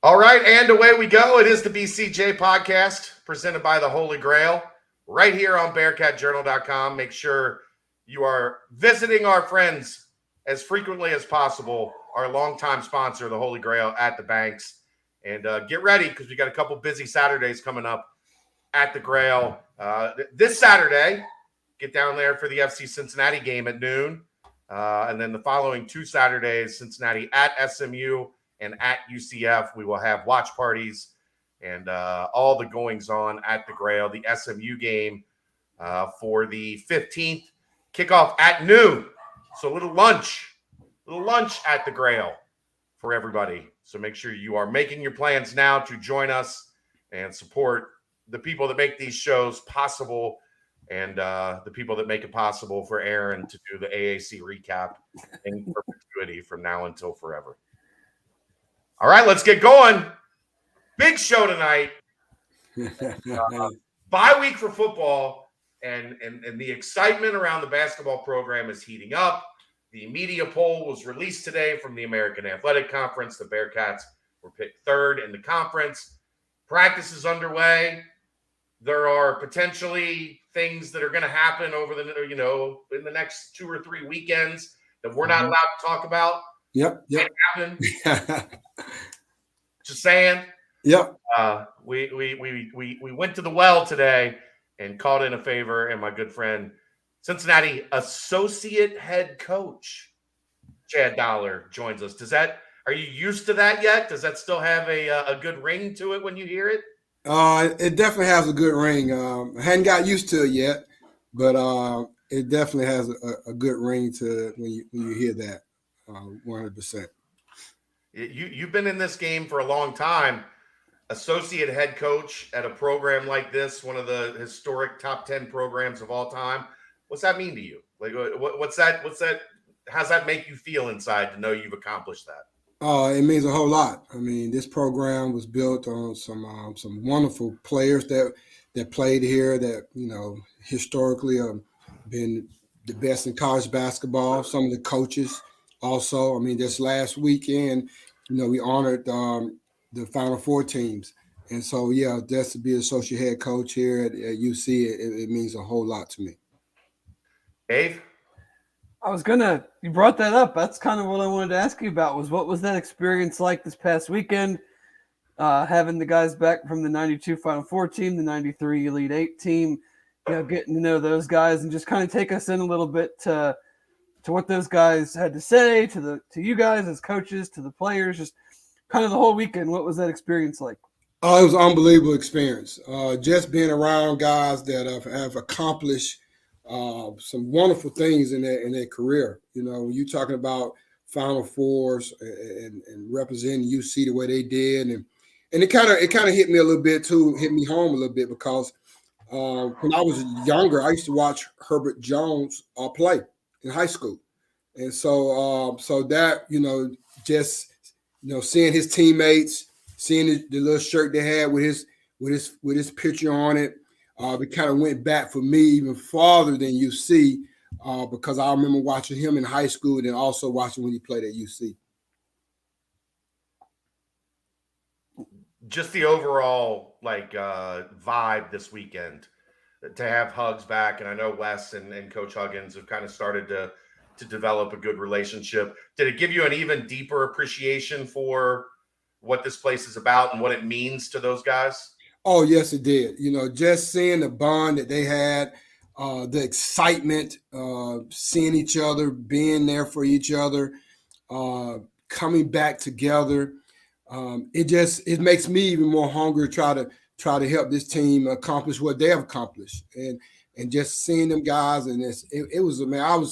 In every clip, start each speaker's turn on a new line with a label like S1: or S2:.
S1: All right, and away we go. It is the BCJ podcast presented by the Holy Grail right here on BearcatJournal.com. Make sure you are visiting our friends as frequently as possible, our longtime sponsor, the Holy Grail at the Banks. And get ready because we got a couple busy Saturdays coming up at the Grail. This Saturday, get down there for the FC Cincinnati game at noon. And then the following two Saturdays, Cincinnati at SMU and at UCF. We will have watch parties and all the goings on at the Grail. The SMU game for the 15th, kickoff at noon. So a little lunch at the Grail for everybody. So make sure you are making your plans now to join us and support the people that make these shows possible and the people that make it possible for Aaron to do the AAC recap in perpetuity from now until forever. All right, let's get going. Big show tonight. Bye week for football, and the excitement around the basketball program is heating up. The media poll was released today from the American Athletic Conference. The Bearcats were picked third in the conference. Practice is underway. There are potentially things that are going to happen over in the next 2 or 3 weekends that we're not allowed to talk about.
S2: Yep.
S1: Happen. Just saying.
S2: Yep.
S1: We went to the well today and called in a favor, and my good friend Cincinnati associate head coach Chad Dollar joins us. Are you used to that yet? Does that still have a good ring to it when you hear it?
S2: It definitely has a good ring. I hadn't got used to it yet, but it definitely has a good ring to it when you hear that. 100%.
S1: You've been in this game for a long time. Associate head coach at a program like this, one of the historic top 10 programs of all time. What's that mean to you? Like, what's that? How's that make you feel inside to know you've accomplished that?
S2: It means a whole lot. I mean, this program was built on some wonderful players that played here that, historically been the best in college basketball. Some of the coaches also. I mean, this last weekend, we honored the Final Four teams. And so, yeah, just to be associate head coach here at UC, it means a whole lot to me.
S1: Dave?
S3: You brought that up. That's kind of what I wanted to ask you about was what was that experience like this past weekend, having the guys back from the 92 Final Four team, the 93 Elite Eight team, getting to know those guys and just kind of take us in a little bit to what those guys had to say, to you guys as coaches, to the players, just kind of the whole weekend. What was that experience like?
S2: Oh, it was an unbelievable experience. Just being around guys that have accomplished some wonderful things in their career. When you're talking about Final Fours and representing UC the way they did, and it kind of hit me a little bit too, hit me home a little bit because when I was younger, I used to watch Herbert Jones play in high school, and so that just seeing his teammates, seeing the little shirt they had with his picture on it. It kind of went back for me even farther than UC because I remember watching him in high school and then also watching when he played at UC.
S1: Just the overall vibe this weekend to have Hugs back, and I know Wes and Coach Huggins have kind of started to develop a good relationship. Did it give you an even deeper appreciation for what this place is about and what it means to those guys?
S2: Oh, yes, it did. Just seeing the bond that they had, the excitement, seeing each other, being there for each other, coming back together. It makes me even more hungry to try to help this team accomplish what they have accomplished. And just seeing them guys, and it was, man,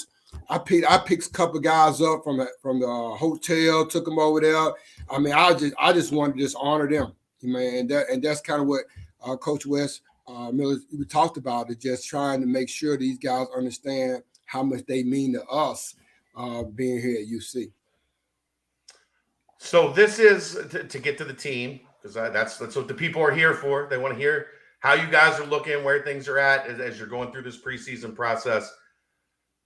S2: I picked a couple of guys up from the hotel, took them over there. I mean, I just wanted to just honor them. And that's kind of what Coach Wes Miller we talked about, is just trying to make sure these guys understand how much they mean to us being here at UC.
S1: So this is to get to the team, because that's what the people are here for. They want to hear how you guys are looking, where things are at as you're going through this preseason process.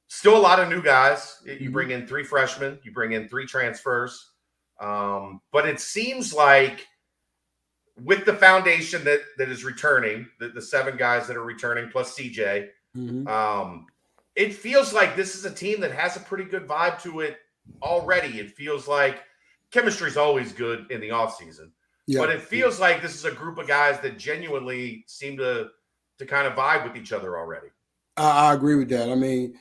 S1: Still a lot of new guys. You bring in 3 freshmen, you bring in 3 transfers. But it seems like with the foundation that is returning, the 7 guys that are returning plus CJ, it feels like this is a team that has a pretty good vibe to it already. It feels like chemistry is always good in the offseason, but it feels like this is a group of guys that genuinely seem to kind of vibe with each other already.
S2: I agree with that. I mean,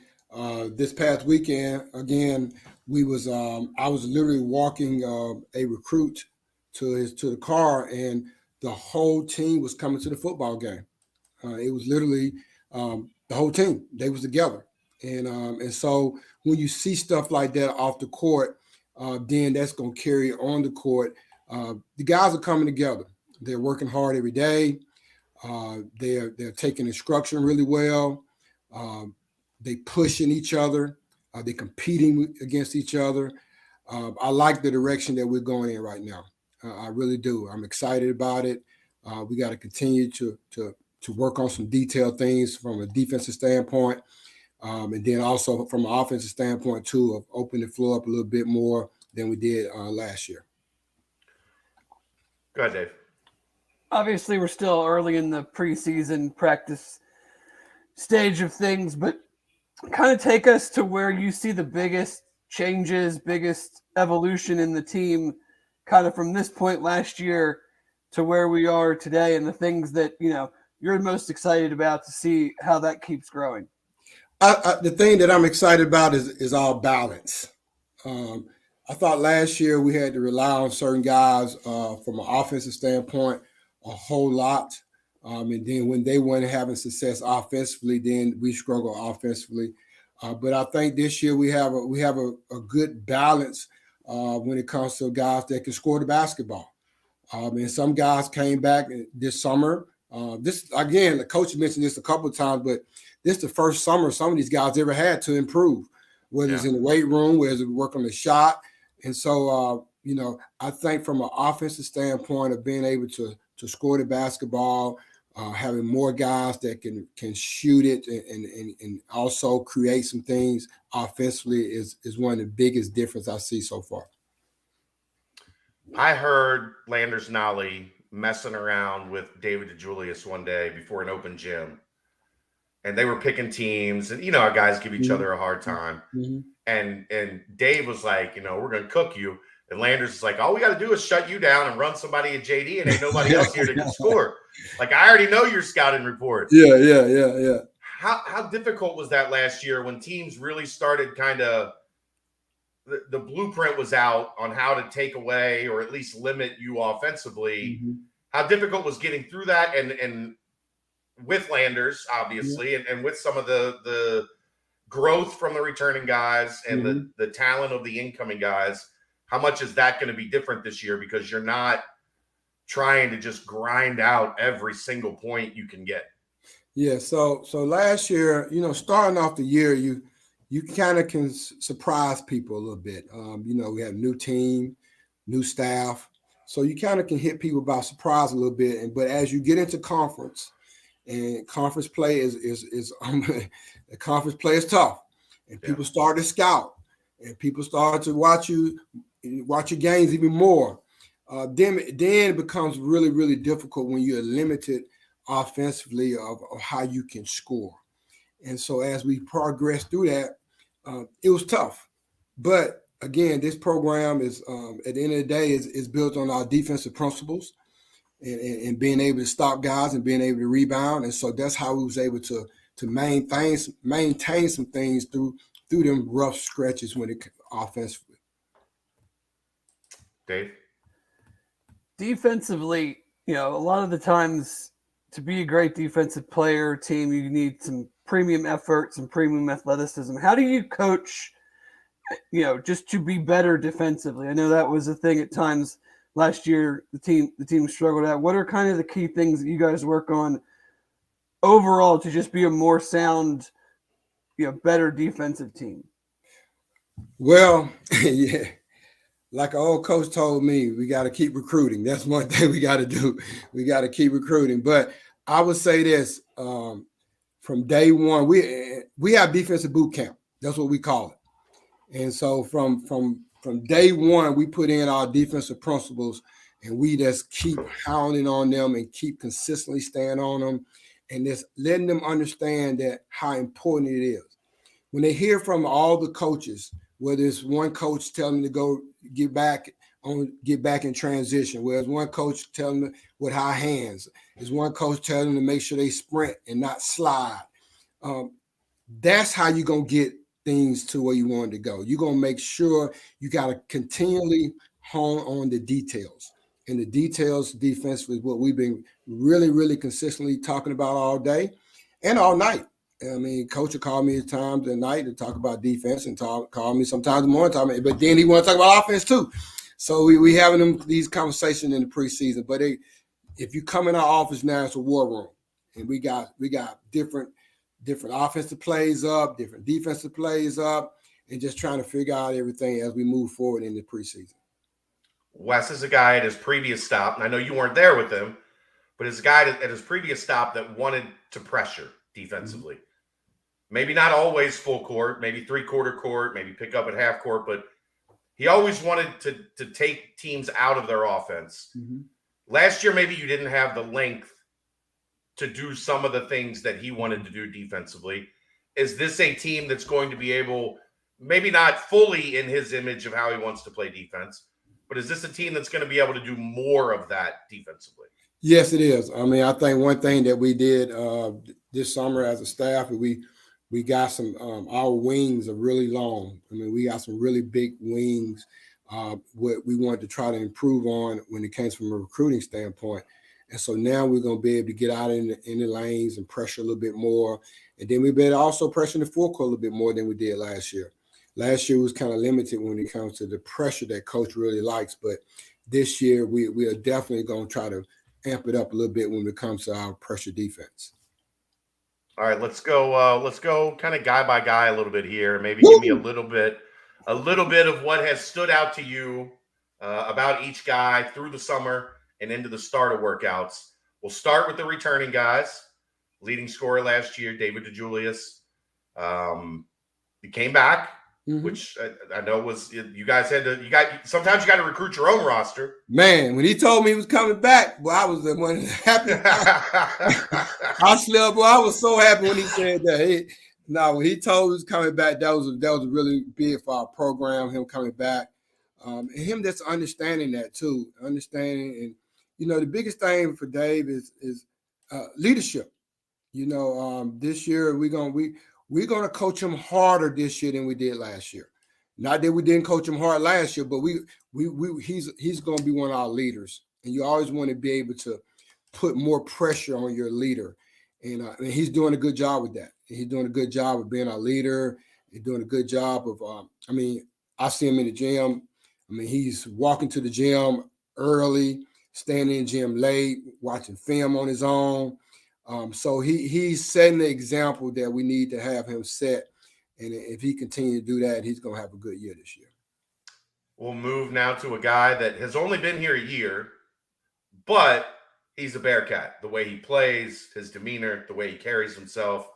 S2: this past weekend, again, I was literally walking a recruit to the car, and the whole team was coming to the football game. It was literally the whole team. They was together, and so when you see stuff like that off the court, then that's going to carry on the court. The guys are coming together. They're working hard every day. They're taking instruction really well. They pushing each other. They're competing against each other. I like the direction that we're going in right now. I really do. I'm excited about it. We got to continue to work on some detailed things from a defensive standpoint, and then also from an offensive standpoint too, of opening the floor up a little bit more than we did last year.
S1: Go ahead, Dave.
S3: Obviously, we're still early in the preseason practice stage of things, but kind of take us to where you see the biggest changes, biggest evolution in the team, kind of from this point last year to where we are today, and the things that, you know, you're most excited about to see how that keeps growing.
S2: The thing that I'm excited about is our balance. I thought last year we had to rely on certain guys from an offensive standpoint a whole lot. And then when they weren't having success offensively, then we struggle offensively. But I think this year we have a good balance when it comes to guys that can score the basketball. And some guys came back this summer. This again, the coach mentioned this a couple of times, but this is the first summer some of these guys ever had to improve, whether it's in the weight room, whether it's work on the shot. And so, you know, I think from an offensive standpoint of being able to score the basketball, having more guys that can shoot it and also create some things offensively is one of the biggest difference I see so far.
S1: I heard Landers Nolly messing around with David Julius one day before an open gym, and they were picking teams, and you know how guys give each other a hard time. And Dave was like, you know, we're gonna cook you. And Landers is like, all we got to do is shut you down and run somebody at JD, and ain't nobody else here that can score. Like, I already know your scouting report.
S2: Yeah.
S1: How difficult was that last year when teams really started kind of the blueprint was out on how to take away or at least limit you offensively? How difficult was getting through that and with Landers, obviously, and with some of the growth from the returning guys and the talent of the incoming guys? How much is that going to be different this year because you're not trying to just grind out every single point you can get?
S2: Yeah. So last year, you know, starting off the year, you kind of can surprise people a little bit. You know, we have new team, new staff, so you kind of can hit people by surprise a little bit. But as you get into conference, and conference play is the conference play is tough, and people start to scout, and people start to watch your games even more. Then it becomes really, really difficult when you're limited offensively of how you can score. And so as we progress through that, it was tough. But again, this program is at the end of the day is built on our defensive principles and being able to stop guys and being able to rebound. And so that's how we was able to maintain some things through them rough stretches when it offensively.
S1: Dave?
S3: Defensively, you know, a lot of the times to be a great defensive player team, you need some premium effort, some premium athleticism. How do you coach, you know, just to be better defensively? I know that was a thing at times last year. The team struggled at. What are kind of the key things that you guys work on overall to just be a more sound, you know, better defensive team?
S2: Well, yeah. Like an old coach told me, we got to keep recruiting. That's one thing we got to do. We got to keep recruiting. But I would say this, from day one, we have defensive boot camp. That's what we call it. And so from day one, we put in our defensive principles and we just keep hounding on them and keep consistently staying on them, and just letting them understand that how important it is. When they hear from all the coaches, whether it's one coach telling them to go get back in transition, whereas one coach telling them with high hands, there's one coach telling them to make sure they sprint and not slide. That's how you're going to get things to where you want to go. You're going to make sure you got to continually hone on the details. And the details defensively is what we've been really, really consistently talking about all day and all night. I mean, coach will call me at times at night to talk about defense and call me sometimes in the morning, but then he want to talk about offense too. So we having these conversations in the preseason. But if you come in our office now, it's a war room. And we got different offensive plays up, different defensive plays up, and just trying to figure out everything as we move forward in the preseason.
S1: Wes is a guy at his previous stop, and I know you weren't there with him, but is a guy at his previous stop that wanted to pressure defensively. Mm-hmm. Maybe not always full court, maybe three-quarter court, maybe pick up at half court, but he always wanted to take teams out of their offense. Mm-hmm. Last year, maybe you didn't have the length to do some of the things that he wanted to do defensively. Is this a team that's going to be able, maybe not fully in his image of how he wants to play defense, but is this a team that's going to be able to do more of that defensively?
S2: Yes, it is. I mean, I think one thing that we did this summer as a staff, we got some, our wings are really long. I mean, we got some really big wings. What we wanted to try to improve on when it came from a recruiting standpoint. And so now we're going to be able to get out in the lanes and pressure a little bit more. And then we better also pressure in the full court a little bit more than we did last year. Last year was kind of limited when it comes to the pressure that coach really likes. But this year we are definitely going to try to amp it up a little bit when it comes to our pressure defense.
S1: All right, let's go kind of guy by guy a little bit here. Maybe give me a little bit of what has stood out to you about each guy through the summer and into the start of workouts. We'll start with the returning guys. Leading scorer last year, David Julius. He came back, which I know was you guys had to. Sometimes you got to recruit your own roster.
S2: Man, when he told me he was coming back, well, I was the one happy. I slept. Well, I was so happy when he said that. When he told me he was coming back, that was really big for our program. Him coming back, and him just understanding that too, and the biggest thing for Dave is leadership. This year we're gonna coach him harder this year than we did last year. Not that we didn't coach him hard last year, but he's gonna be one of our leaders, and you always want to be able to put more pressure on your leader, and he's doing a good job with that. He's doing a good job of being our leader. He's doing a good job of. I see him in the gym. He's walking to the gym early, staying in the gym late, watching film on his own. So he's setting the example that we need to have him set. And if he continues to do that, he's going to have a good year this year.
S1: We'll move now to a guy that has only been here a year, but he's a Bearcat. The way he plays, his demeanor, the way he carries himself.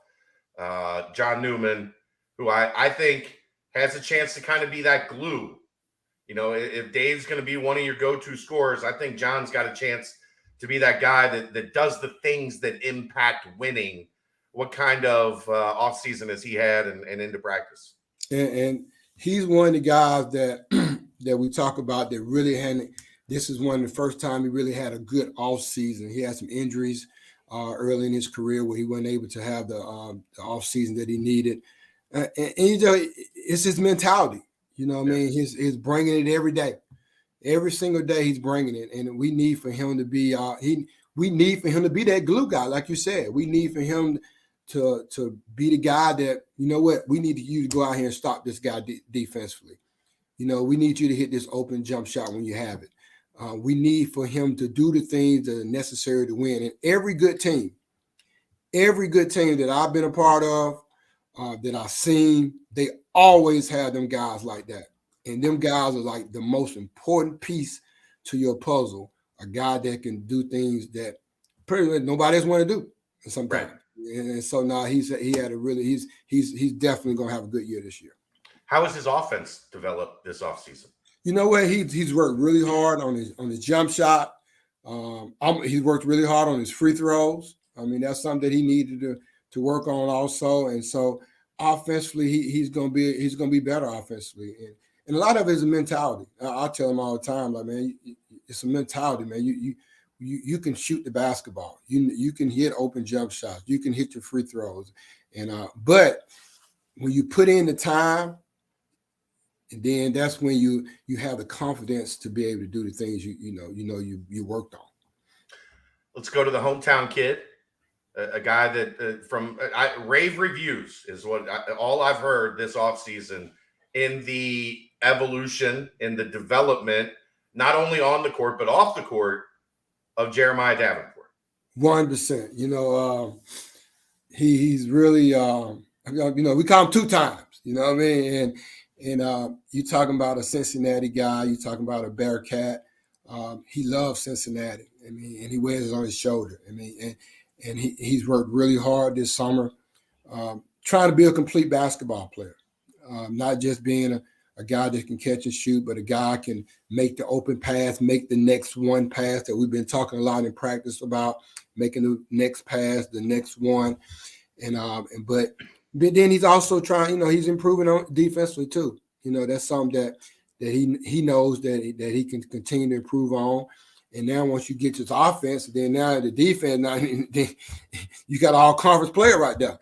S1: John Newman, who I think has a chance to kind of be that glue. If Dave's going to be one of your go-to scorers, I think John's got a chance to be that guy that does the things that impact winning. What kind of offseason has he had and into practice?
S2: And he's one of the guys that that we talk about that really hadn't. This is one of the first time he really had a good offseason. He had some injuries early in his career where he wasn't able to have the offseason that he needed. And it's his mentality. He's bringing it every day. Every single day he's bringing it, and we need for him to be we need for him to be that glue guy, like you said. We need for him to be the guy that, we need you to go out here and stop this guy defensively. We need you to hit this open jump shot when you have it. We need for him to do the things that are necessary to win. And every good team that I've been a part of, that I've seen, they always have them guys like that. And them guys are like the most important piece to your puzzle, a guy that can do things that pretty much nobody else want to do sometimes. Right. And so now he's definitely going to have a good year this year.
S1: How has his offense developed this offseason?
S2: You know what? He's worked really hard on his jump shot. He's worked really hard on his free throws. I mean, that's something that he needed to work on also. And so offensively, he's gonna be better offensively. And a lot of it is a mentality. I tell him all the time, like, man, it's a mentality, man. You can shoot the basketball. You can hit open jump shots. You can hit your free throws. And but when you put in the time, and then that's when you have the confidence to be able to do the things you worked on.
S1: Let's go to the hometown kid, a guy that rave reviews is all I've heard this offseason in the evolution, in the development, not only on the court but off the court, of Jeremiah Davenport.
S2: 100%. He's really we call him 2 times. You know what I mean? And you talking about a Cincinnati guy, you talking about a Bearcat. He loves Cincinnati. I mean, and he wears it on his shoulder. I mean, and he's worked really hard this summer, trying to be a complete basketball player, not just being a guy that can catch and shoot, but a guy can make the open pass, make the next one pass that we've been talking a lot in practice about, making the next pass, the next one, but then he's also trying. He's improving on defensively too. That's something that he knows that he can continue to improve on. And now once you get to the offense, then now the defense, now you got an all conference player right there.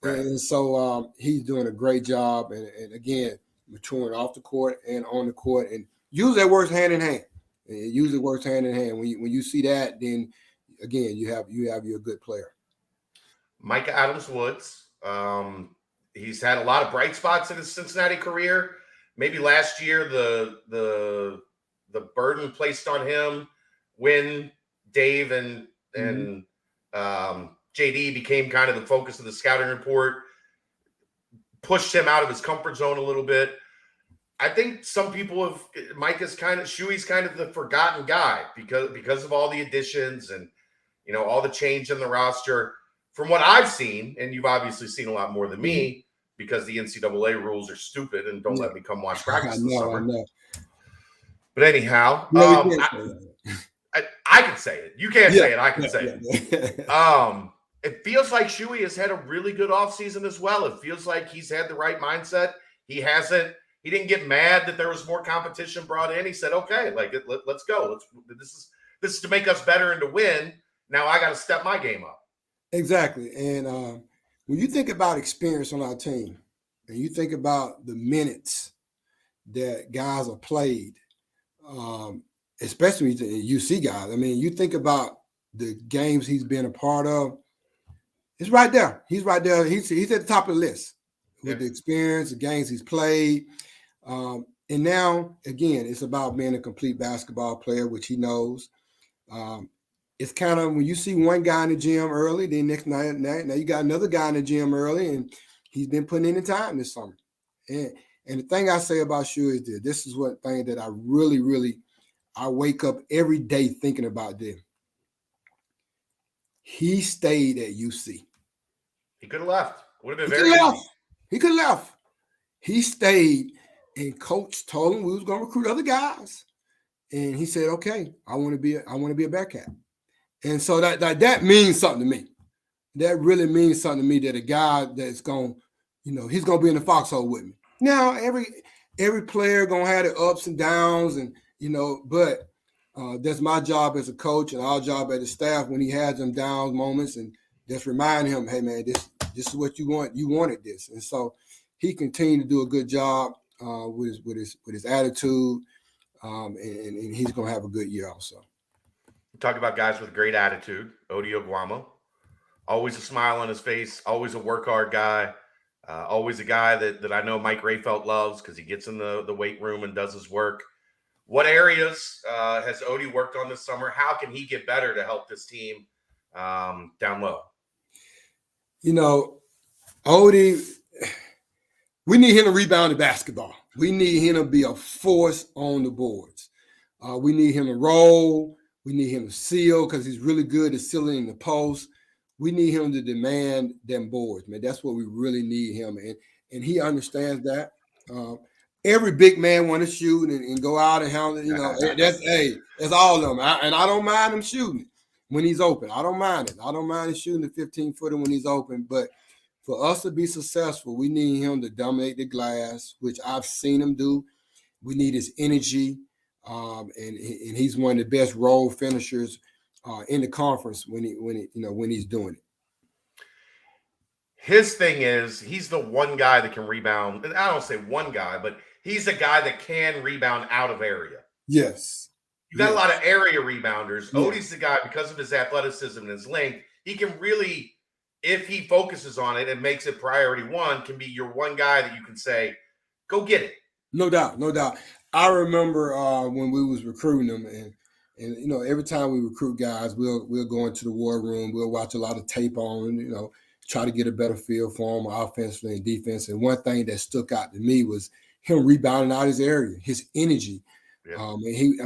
S2: Right. And so he's doing a great job. And again, maturing off the court and on the court, and usually that works hand in hand. It usually works hand in hand. When you see that, then again you have your good player.
S1: Micah Adams-Woods. He's had a lot of bright spots in his Cincinnati career. Maybe last year the burden placed on him when Dave and JD became kind of the focus of the scouting report, pushed him out of his comfort zone a little bit. I think some people have Shuey's kind of the forgotten guy because of all the additions and all the change in the roster. From what I've seen, and you've obviously seen a lot more than me, because the NCAA rules are stupid and don't let me come watch practice this summer. I know. But anyhow, I can say it. You can't say it. I can say it. It feels like Shuey has had a really good offseason as well. It feels like he's had the right mindset. He didn't get mad that there was more competition brought in. He said, okay, let's go. This is to make us better and to win. Now I got to step my game up.
S2: Exactly. And when you think about experience on our team and you think about the minutes that guys have played, especially the UC guys, I mean, you think about the games he's been a part of, it's right there. He's right there. He's at the top of the list with the experience, the games he's played. And now, again, it's about being a complete basketball player, which he knows. It's kind of when you see one guy in the gym early, then next night, now you got another guy in the gym early, and he's been putting in the time this summer. And the thing I say about Shu is this is what thing that I really, really, I wake up every day thinking about them. He stayed at UC.
S1: He could have left. Would have been very easy.
S2: He could have left. He stayed, and coach told him we was going to recruit other guys. And he said, okay, I want to be a Bearcat. And so that means something to me. That really means something to me, that a guy that's going, he's going to be in the foxhole with me. Now, every player going to have the ups and downs, and, but that's my job as a coach and our job as a staff when he has them down moments, and just remind him, hey, man, this is what you want. You wanted this. And so he continued to do a good job with his attitude, and he's going to have a good year also.
S1: We talk about guys with great attitude. Odi Oguama, always a smile on his face, always a work hard guy, always a guy that I know Mike Rayfelt loves because he gets in the weight room and does his work. What areas has Odi worked on this summer? How can he get better to help this team down low?
S2: Odi, we need him to rebound the basketball. We need him to be a force on the boards. We need him to roll. We need him to seal because he's really good at sealing in the post. We need him to demand them boards, man. That's what we really need him. And he understands that. every big man want to shoot and go out and handle it. That's all of them. I don't mind him shooting when he's open. I don't mind it. I don't mind him shooting the 15-footer when he's open. But for us to be successful, we need him to dominate the glass, which I've seen him do. We need his energy, and he's one of the best role finishers in the conference when he's doing it.
S1: His thing is he's the one guy that can rebound. And I don't say one guy, but he's a guy that can rebound out of area.
S2: Yes.
S1: You got a lot of area rebounders.
S2: Yeah.
S1: Odie's the guy, because of his athleticism and his length, he can really, if he focuses on it and makes it priority one, can be your one guy that you can say, go get it.
S2: No doubt, no doubt. I remember when we was recruiting them, and every time we recruit guys, we'll go into the war room, we'll watch a lot of tape on, try to get a better feel for him offensively and defense. And one thing that stuck out to me was him rebounding out his area, his energy. Yeah. And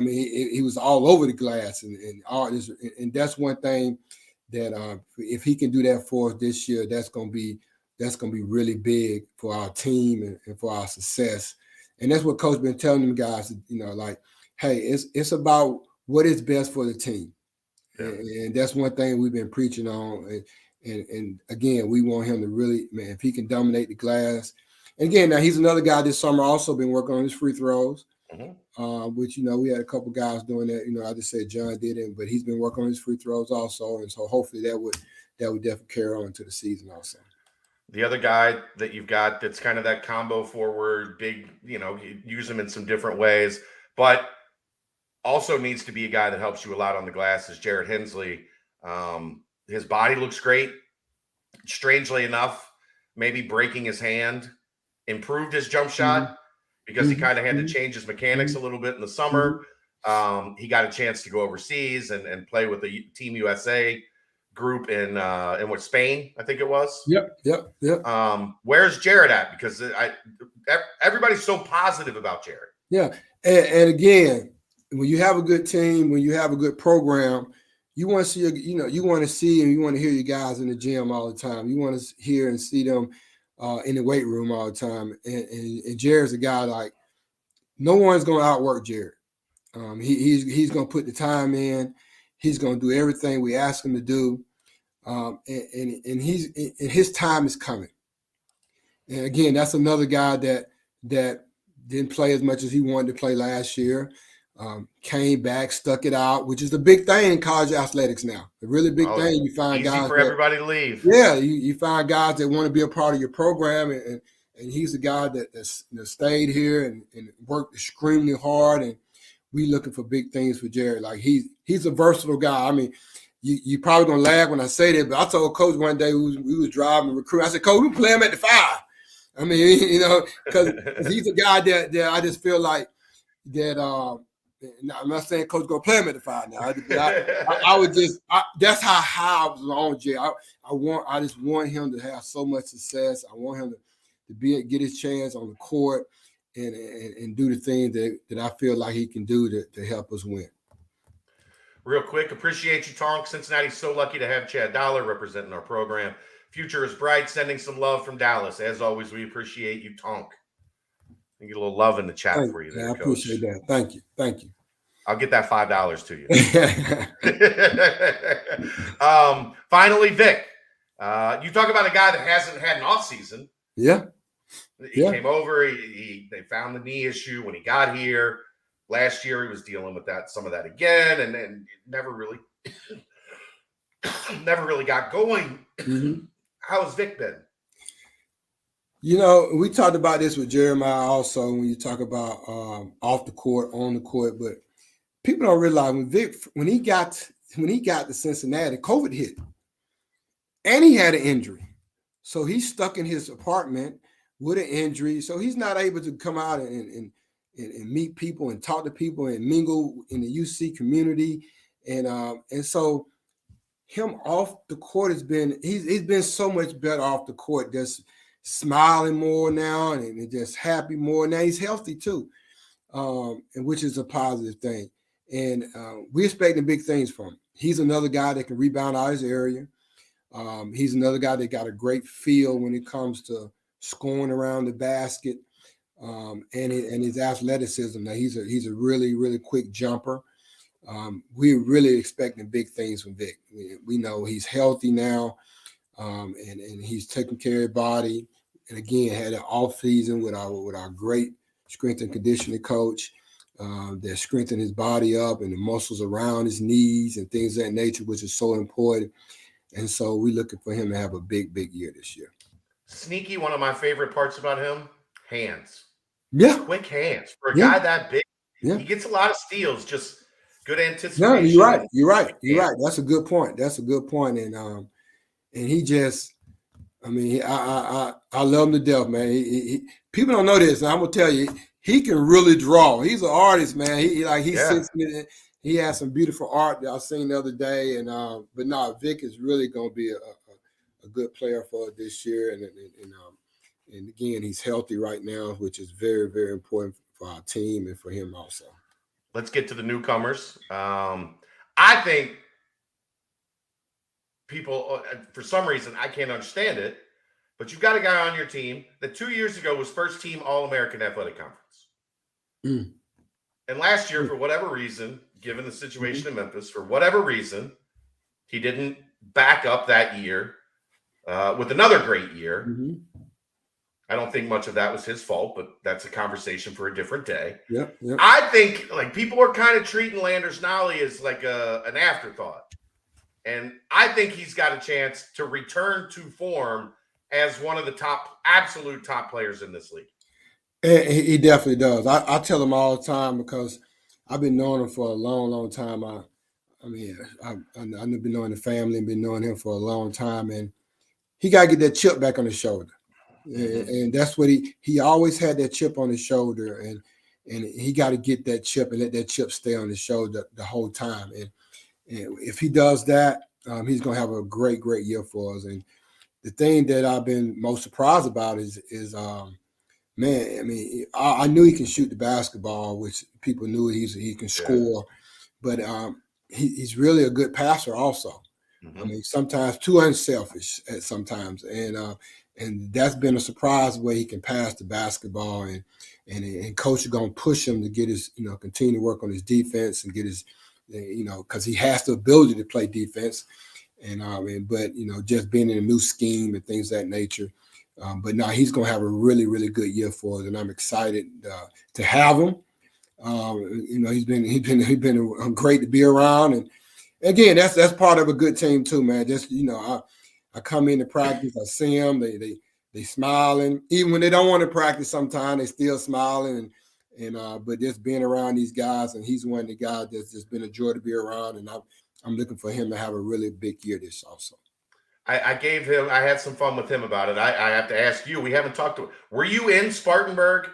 S2: he was all over the glass, and all this, and that's one thing that if he can do that for us this year, that's gonna be really big for our team and for our success. And that's what Coach been telling them guys, hey, it's about what is best for the team. Yeah. And that's one thing we've been preaching on. And again, we want him to really, man, if he can dominate the glass. And again, now he's another guy this summer also been working on his free throws, which, we had a couple guys doing that. I just said John did it, but he's been working on his free throws also. And so hopefully that would definitely carry on into the season also.
S1: The other guy that you've got that's kind of that combo forward, big, you use him in some different ways, but also needs to be a guy that helps you a lot on the glass is Jared Hensley. His body looks great. Strangely enough, maybe breaking his hand improved his jump shot because he kind of had to change his mechanics a little bit in the summer. He got a chance to go overseas and play with the Team USA group in Spain, I think it was.
S2: Yep.
S1: Where's Jared at? Because everybody's so positive about Jared.
S2: Yeah, and again, when you have a good team, when you have a good program, you want to see, you want to see and you want to hear your guys in the gym all the time. You want to hear and see them in the weight room all the time. And Jared's a guy like no one's going to outwork Jared. He's going to put the time in. He's going to do everything we ask him to do. And his time is coming. And again, that's another guy that didn't play as much as he wanted to play last year. Came back, stuck it out, which is the big thing in college athletics now. The really big thing, you find guys
S1: for everybody to leave.
S2: Yeah, you find guys that want to be a part of your program, and he's a guy that stayed here and worked extremely hard. And we looking for big things for Jared. Like he's a versatile guy. I mean, you probably gonna laugh when I say that, but I told Coach one day we was driving recruit. I said, Coach, we play him at the 5. I mean, because he's a guy that I just feel like that. I'm not saying Coach gonna play him at the 5 now. I would just that's how high I was on Jay. I just want him to have so much success. I want him to get his chance on the court and do the things that I feel like he can do to help us win.
S1: Real quick, appreciate you, Tonk. Cincinnati's so lucky to have Chad Dollar representing our program. Future is bright. Sending some love from Dallas. As always, we appreciate you, Tonk. I get a little love in the chat for you there,
S2: I appreciate that. Thank you.
S1: I'll get that $5 to you. Finally, Vic. You talk about a guy that hasn't had an offseason.
S2: Yeah.
S1: He came over. They found the knee issue when he got here. Last year, he was dealing with some of that again, and then never really got going.
S2: Mm-hmm.
S1: How's Vic been?
S2: We talked about this with Jeremiah also when you talk about off the court, on the court, but people don't realize when he got to Cincinnati, COVID hit, and he had an injury, so he's stuck in his apartment with an injury, so he's not able to come out and meet people and talk to people and mingle in the UC community, and so him off the court he's been so much better off the court, just smiling more now and just happy more. Now he's healthy too, and which is a positive thing. And we're expecting big things from him. He's another guy that can rebound out his area. He's another guy that got a great feel when it comes to scoring around the basket. and his athleticism. Now he's a really, really quick jumper. We're really expecting big things from Vic. We know he's healthy now, and he's taking care of his body. And again, had an off season with our great strength and conditioning coach that strengthened his body up and the muscles around his knees and things of that nature, which is so important. And so we're looking for him to have a big, big year this year.
S1: Sneaky, one of my favorite parts about him, hands.
S2: Yeah.
S1: Quick hands. For a guy that big, he gets a lot of steals, just good anticipation.
S2: No, you're right. That's a good point. And he just, I mean, I love him to death, man. He people don't know this, and I'm gonna tell you, he can really draw. He's an artist, man. He sits in it. He has some beautiful art that I seen the other day, and but no, Vic is really gonna be a good player for us this year, and again, he's healthy right now, which is very, very important for our team and for him also.
S1: Let's get to the newcomers. I think people, for some reason, I can't understand it, but you've got a guy on your team that 2 years ago was first team All-American Athletic Conference. And last year, for whatever reason, given the situation in Memphis, for whatever reason, he didn't back up that year with another great year. I don't think much of that was his fault, but that's a conversation for a different day.
S2: Yep.
S1: I think like people are kind of treating Landers Nolly as like an afterthought. And I think he's got a chance to return to form as one of the absolute top players in this league.
S2: And he definitely does. I tell him all the time because I've been knowing him for a long, long time. I've been knowing the family and been knowing him for a long time. And he got to get that chip back on his shoulder. And that's what he always had, that chip on his shoulder. And he got to get that chip and let that chip stay on his shoulder the whole time. And if he does that, he's going to have a great, great year for us. And the thing that I've been most surprised about is man, I mean, I knew he can shoot the basketball, which people knew he can score, but he's really a good passer also. I mean, sometimes too unselfish at sometimes, and that's been a surprise the way he can pass the basketball, and coach is going to push him to get his, continue to work on his defense and get his, because he has the ability to play defense, but just being in a new scheme and things of that nature. But no, he's going to have a really, really good year for us, and I'm excited to have him. He's been great to be around, and again, that's part of a good team too, man. Just I come into practice, I see them, they smiling, even when they don't want to practice. Sometimes they still smiling, but just being around these guys, and he's one of the guys that's just been a joy to be around, and I'm looking for him to have a really big year this also.
S1: I had some fun with him about it. I have to ask you, we haven't talked to him. Were you in Spartanburg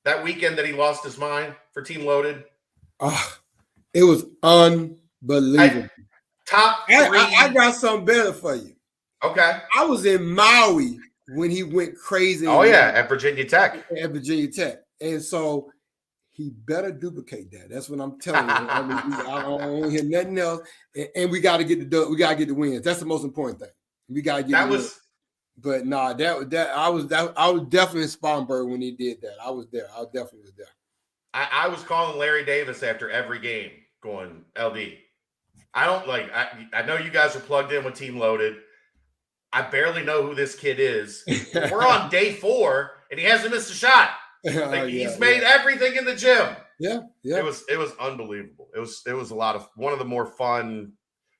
S1: that weekend that he lost his mind for Team Loaded?
S2: It was unbelievable.
S1: Top three.
S2: I got something better for you.
S1: Okay.
S2: I was in Maui when he went crazy.
S1: Oh, yeah, at Virginia Tech.
S2: And so he better duplicate that. That's what I'm telling you. I don't want to hear nothing else. And we got to get the wins. That's the most important thing. We got to get
S1: that
S2: the wins. But no, I was definitely in Spartanburg when he did that. I was there. I definitely was there.
S1: I was calling Larry Davis after every game, going, LD. I know you guys are plugged in with Team Loaded. I barely know who this kid is. We're on day 4, and he hasn't missed a shot. He's made everything in the gym.
S2: Yeah.
S1: It was unbelievable. It was a lot of one of the more fun,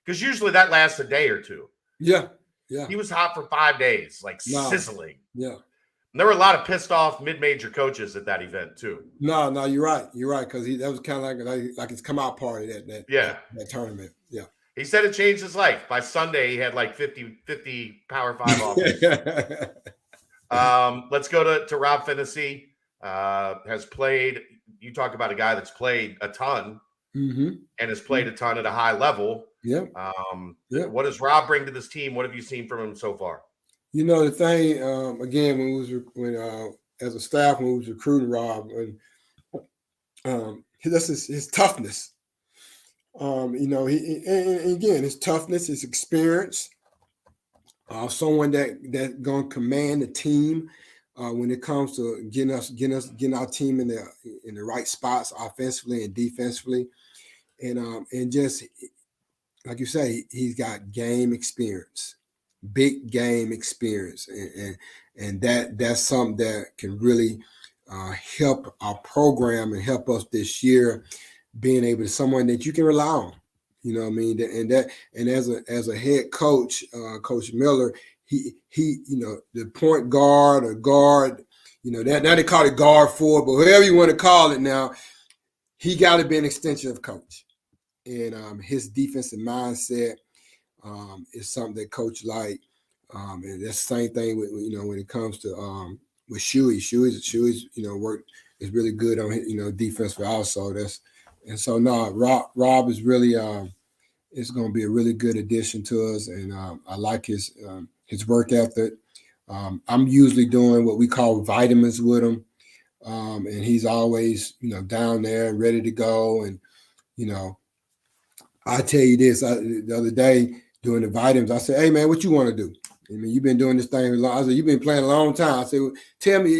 S1: because usually that lasts a day or two.
S2: Yeah.
S1: He was hot for 5 days, sizzling.
S2: Yeah.
S1: And there were a lot of pissed off mid-major coaches at that event too.
S2: No, you're right. Because that was kind of like his come out party that tournament. Yeah.
S1: He said it changed his life. By Sunday, he had 50 Power 5 offers. Let's go to Rob Finnessy. Has played. You talk about a guy that's played a ton and has played a ton at a high level.
S2: Yeah.
S1: What does Rob bring to this team? What have you seen from him so far?
S2: The thing again, as a staff, when we was recruiting Rob, that's his toughness. His toughness, his experience, someone that gonna command the team, when it comes to getting our team in the right spots offensively and defensively, and just like you say, he's got game experience, big game experience, and that's something that can really help our program and help us this year, being able to someone that you can rely on. You know what I mean? And as a head coach, Coach Miller, he the point guard or guard, that now they call it guard forward, but whatever you want to call it now, he got to be an extension of coach. And his defensive mindset is something that coach like. And that's the same thing with when it comes to with Shuey. Shuey's work is really good on defensively also. So Rob is really it's going to be a really good addition to us, and I like his work ethic. I'm usually doing what we call vitamins with him, and he's always down there and ready to go. And I tell you this, the other day doing the vitamins, I said, "Hey man, what you want to do? I mean, you've been doing this thing a long. I said, you've been playing a long time. I said, well, tell me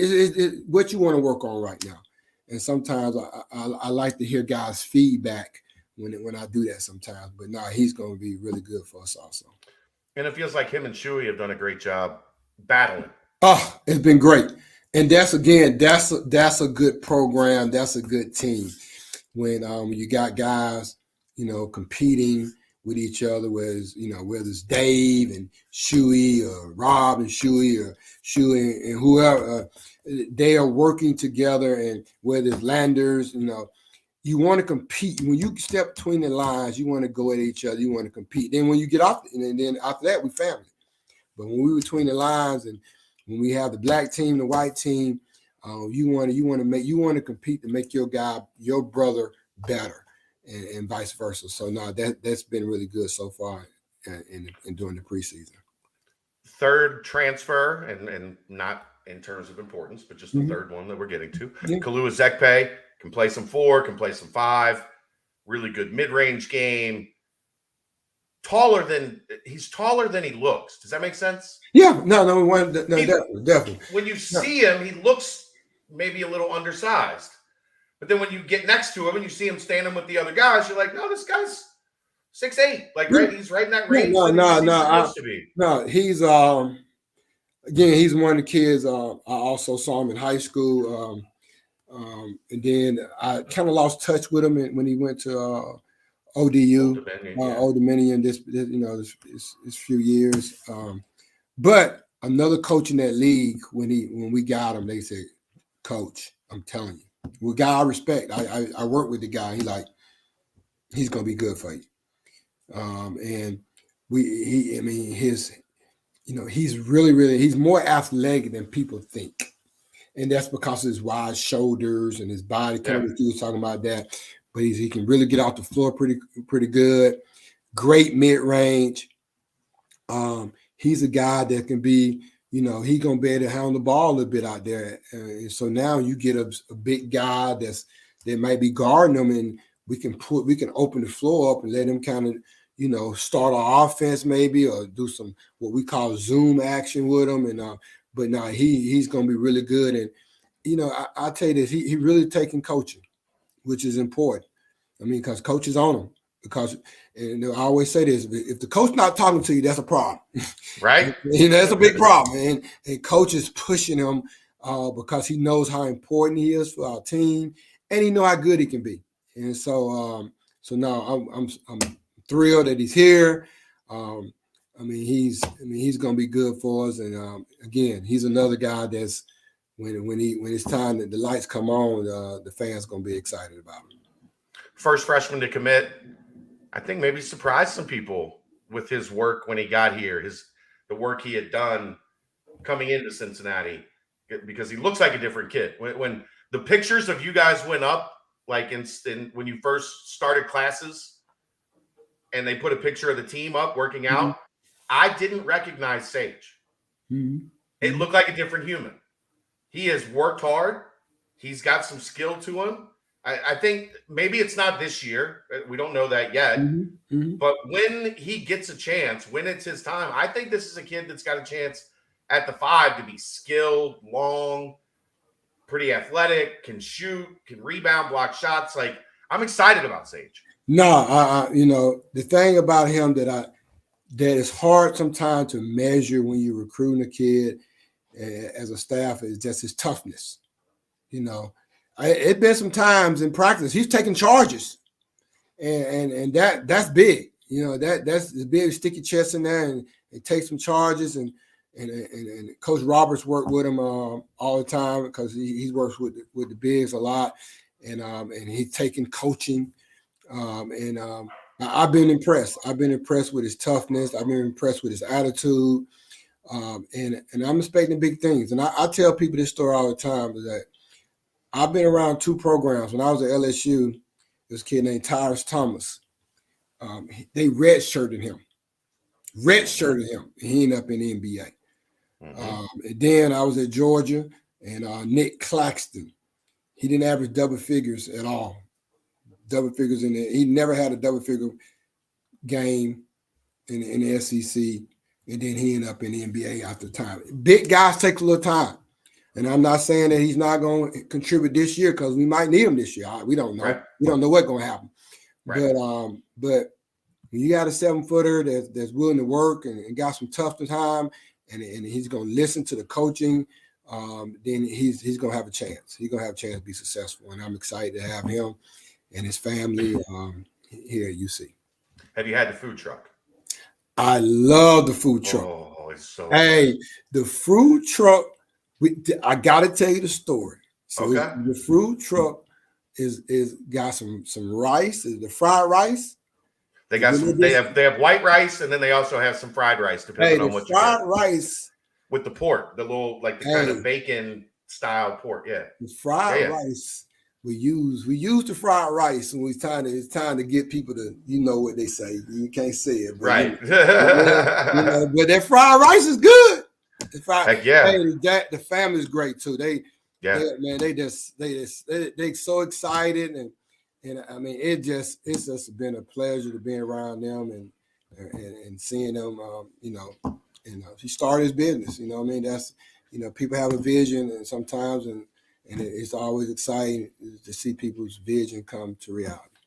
S2: what you want to work on right now." And sometimes I like to hear guys' feedback when I do that sometimes. But no, he's going to be really good for us also.
S1: And it feels like him and Shuey have done a great job battling.
S2: Oh, it's been great. And that's a good program. That's a good team. When you got guys, competing with each other, whether it's Dave and Shuey or Rob and Shuey or Shuey and whoever, they are working together. And whether it's Landers, you want to compete. When you step between the lines, you want to go at each other. You want to compete. Then when you get off, and then after that, we family. But when we between the lines, and when we have the black team, the white team, you want to compete to make your guy, your brother, better, and vice versa. So no, that's been really good so far in during the preseason.
S1: Third transfer, and not in terms of importance, but just the third one that we're getting to. Yeah. Kalu Ezekpe can play some 4, can play some 5. Really good mid-range game. He's taller than he looks. Does that make sense?
S2: Yeah, definitely.
S1: When you see him, he looks maybe a little undersized. But then when you get next to him and you see him standing with the other guys, you're like, no, this guy's 6'8". Right? He's right in that range.
S2: No, he's again, he's one of the kids. I also saw him in high school. And then I kind of lost touch with him when he went to ODU, Old Dominion, this few years. But another coach in that league, when we got him, they said, "Coach, I'm telling you, with guy I respect, I work with the guy. He's gonna be good for you." And he's really he's more athletic than people think, and that's because of his wide shoulders and his body. Kind of, you was talking about that. But he can really get off the floor pretty good. Great mid-range. He's a guy that can be, he's going to be able to handle the ball a little bit out there. And so now you get a big guy that might be guarding him, and we can open the floor up and let him kind of, start our offense maybe, or do some what we call zoom action with him. And but now he's going to be really good. And I tell you this, he really taking coaching, which is important. I mean, because coach is on him. And I always say this: if the coach not talking to you, that's a problem,
S1: right?
S2: That's a big problem. And coach is pushing him because he knows how important he is for our team, and he know how good he can be. And so now I'm thrilled that he's here. He's going to be good for us. And again, he's another guy that's when it's time that the lights come on, the fans going to be excited about him.
S1: First freshman to commit, I think maybe surprised some people with his work when he got here, the work he had done coming into Cincinnati, because he looks like a different kid. When the pictures of you guys went up, like when you first started classes, and they put a picture of the team up working out, I didn't recognize Sage. Mm-hmm. It looked like a different human. He has worked hard. He's got some skill to him. I think maybe it's not this year. We don't know that yet. Mm-hmm. But when he gets a chance, when it's his time, I think this is a kid that's got a chance at the 5 to be skilled, long, pretty athletic, can shoot, can rebound, block shots. Like, I'm excited about Sage.
S2: No, the thing about him that is hard sometimes to measure when you're recruiting a kid as a staff is just his toughness. It's been some times in practice he's taking charges, and that's big. That's the big sticky chest in there, and take some charges. And Coach Roberts worked with him all the time because he works with the bigs a lot, and he's taking coaching. I've been impressed. I've been impressed with his toughness. I've been impressed with his attitude, and I'm expecting big things. And I tell people this story all the time that I've been around 2 programs. When I was at LSU, this kid named Tyrus Thomas, they redshirted him. He ended up in the NBA. And then I was at Georgia, and Nick Claxton, he didn't average double figures at all. Double figures in there. He never had a double figure game in the SEC, and then he ended up in the NBA after time. Big guys take a little time. And I'm not saying that he's not going to contribute this year because we might need him this year. We don't know. Right. We don't know what's going to happen. Right. But when you got a 7-footer that's willing to work and got some tough time, and he's going to listen to the coaching, then he's going to have a chance. He's going to have a chance to be successful. And I'm excited to have him and his family here at UC.
S1: Have you had the food truck?
S2: I love the food truck.
S1: Oh, it's so
S2: good. The food truck. I gotta tell you the story. So the food truck is got some rice, the fried rice.
S1: They got they have white rice, and then they also have some fried rice, depending on what you
S2: fried rice
S1: with the pork, the little the kind of bacon style pork. Yeah,
S2: the fried rice we use the fried rice when it's time to get people to what they say. You can't say it, but
S1: right?
S2: But that fried rice is good.
S1: Heck yeah.
S2: The family's great too. They so excited, and I mean it's just been a pleasure to be around them and seeing them. He started his business. That's people have a vision, and sometimes and it's always exciting to see people's vision come to reality.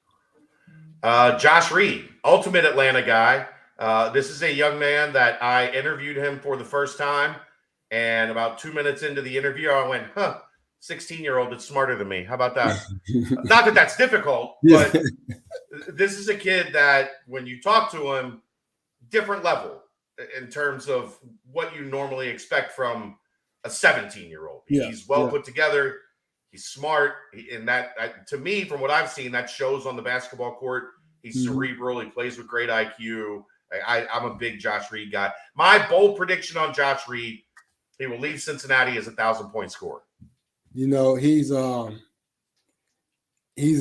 S1: Josh Reed, ultimate Atlanta guy. This is a young man that I interviewed him for the first time. And about 2 minutes into the interview, I went, 16-year-old that's smarter than me. How about that? Not that that's difficult, but this is a kid that when you talk to him, different level in terms of what you normally expect from a 17-year-old. He's well put together. He's smart. And that, to me, from what I've seen, that shows on the basketball court. He's cerebral. He plays with great IQ. I'm a big Josh Reed guy. My bold prediction on Josh Reed, he will leave Cincinnati as a 1,000-point scorer.
S2: He's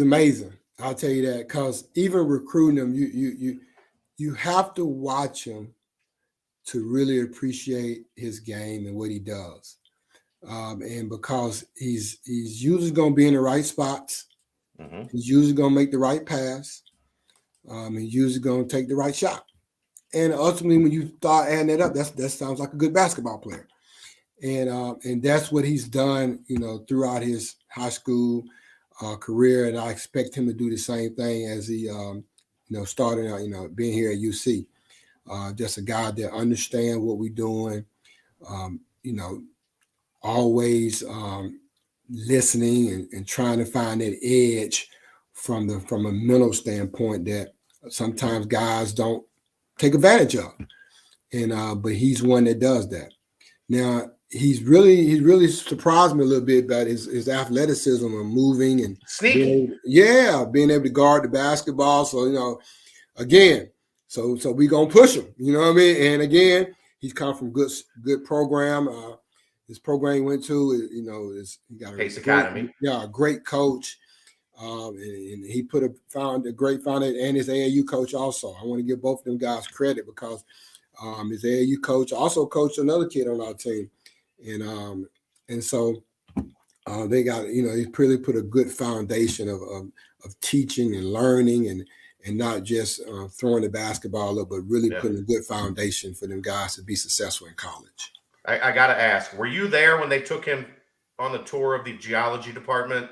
S2: amazing. I'll tell you that, because even recruiting him, you have to watch him to really appreciate his game and what he does. And because he's usually going to be in the right spots, he's usually going to make the right pass, he's usually going to take the right shot. And ultimately, when you start adding that up, that sounds like a good basketball player. And that's what he's done, throughout his high school career. And I expect him to do the same thing as he, started out, being here at UC. Just a guy that understands what we're doing, always listening and trying to find that edge from a mental standpoint that sometimes guys don't take advantage of. And but he's one that does that. Now he's really surprised me a little bit about his athleticism and moving and
S1: sneaky.
S2: Being able to guard the basketball. So again, so we gonna push him. You know what I mean? And again, he's come from good program. This program he went to, he got
S1: Pace Academy.
S2: A great coach. And he found a great foundation, and his AAU coach also. I want to give both of them guys credit because his AAU coach also coached another kid on our team, and so they got he really put a good foundation of teaching and learning and not just throwing the basketball up, but really putting a good foundation for them guys to be successful in college.
S1: I got to ask, were you there when they took him on the tour of the geology department?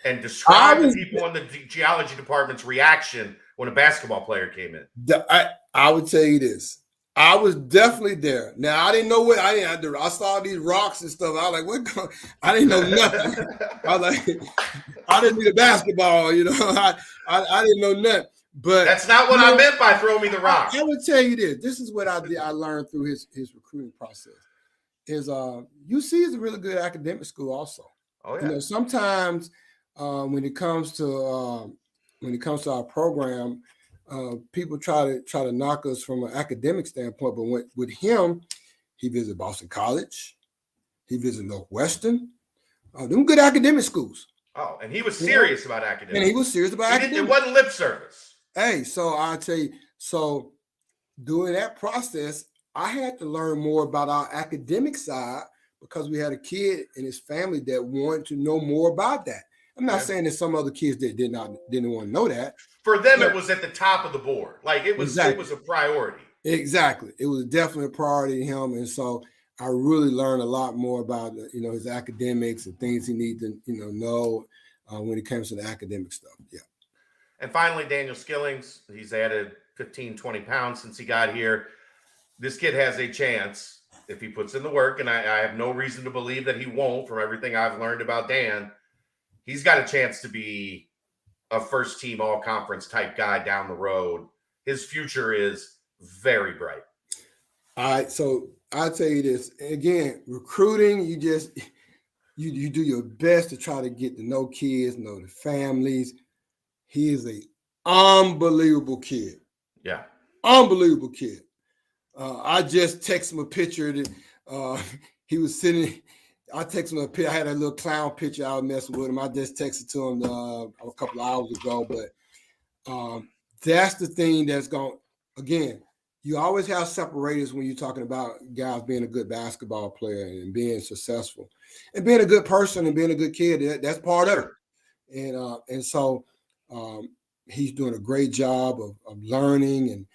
S1: And describe the people in the geology department's reaction when a basketball player came in.
S2: I would tell you this. I was definitely there. Now I didn't know what I saw these rocks and stuff. I was like, what? I didn't know nothing. I was like, I didn't need a basketball, you know. I didn't know nothing. But
S1: that's not what I meant by throw me the rock.
S2: I would tell you this. This is what I learned through his recruiting process. Is UC is a really good academic school also.
S1: Oh yeah.
S2: You know, sometimes when it comes to our program, people try to knock us from an academic standpoint. But with him, he visited Boston College, he visited Northwestern, them good academic schools.
S1: Oh, and he was serious about academics.
S2: And he was serious about academics.
S1: It wasn't lip service.
S2: Hey, so I'll tell you. So during that process, I had to learn more about our academic side because we had a kid in his family that wanted to know more about that. I'm not saying that some other kids that didn't want to know that.
S1: For them, it was at the top of the board. Like it was a priority.
S2: Exactly. It was definitely a priority to him. And so I really learned a lot more about, his academics and things he needs to, know when it comes to the academic stuff. Yeah.
S1: And finally, Daniel Skillings, he's added 15, 20 pounds since he got here. This kid has a chance if he puts in the work, and I have no reason to believe that he won't from everything I've learned about Dan. He's got a chance to be a first-team all-conference type guy down the road. His future is very bright.
S2: All right, so I'll tell you this. Again, recruiting, you do your best to try to get to know kids, know the families. He is an unbelievable kid.
S1: Yeah.
S2: Unbelievable kid. I just texted him a picture that he was sitting. I texted him a picture. I had a little clown picture. I was messing with him. I just texted to him a couple of hours ago. But that's the thing that's going. Again, you always have separators when you're talking about guys being a good basketball player and being successful, and being a good person and being a good kid. That's part of it. And so he's doing a great job of learning and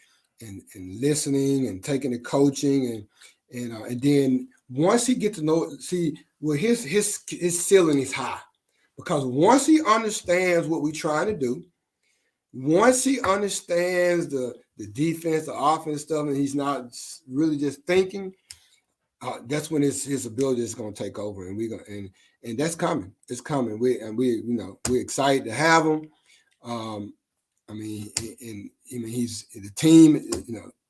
S2: listening and taking the coaching and then once he gets to know, his ceiling is high because once he understands what we're trying to do, once he understands the defense, the offense stuff, and he's not really just thinking, that's when his ability is going to take over, and that's coming. It's coming. We're excited to have him. He's the team.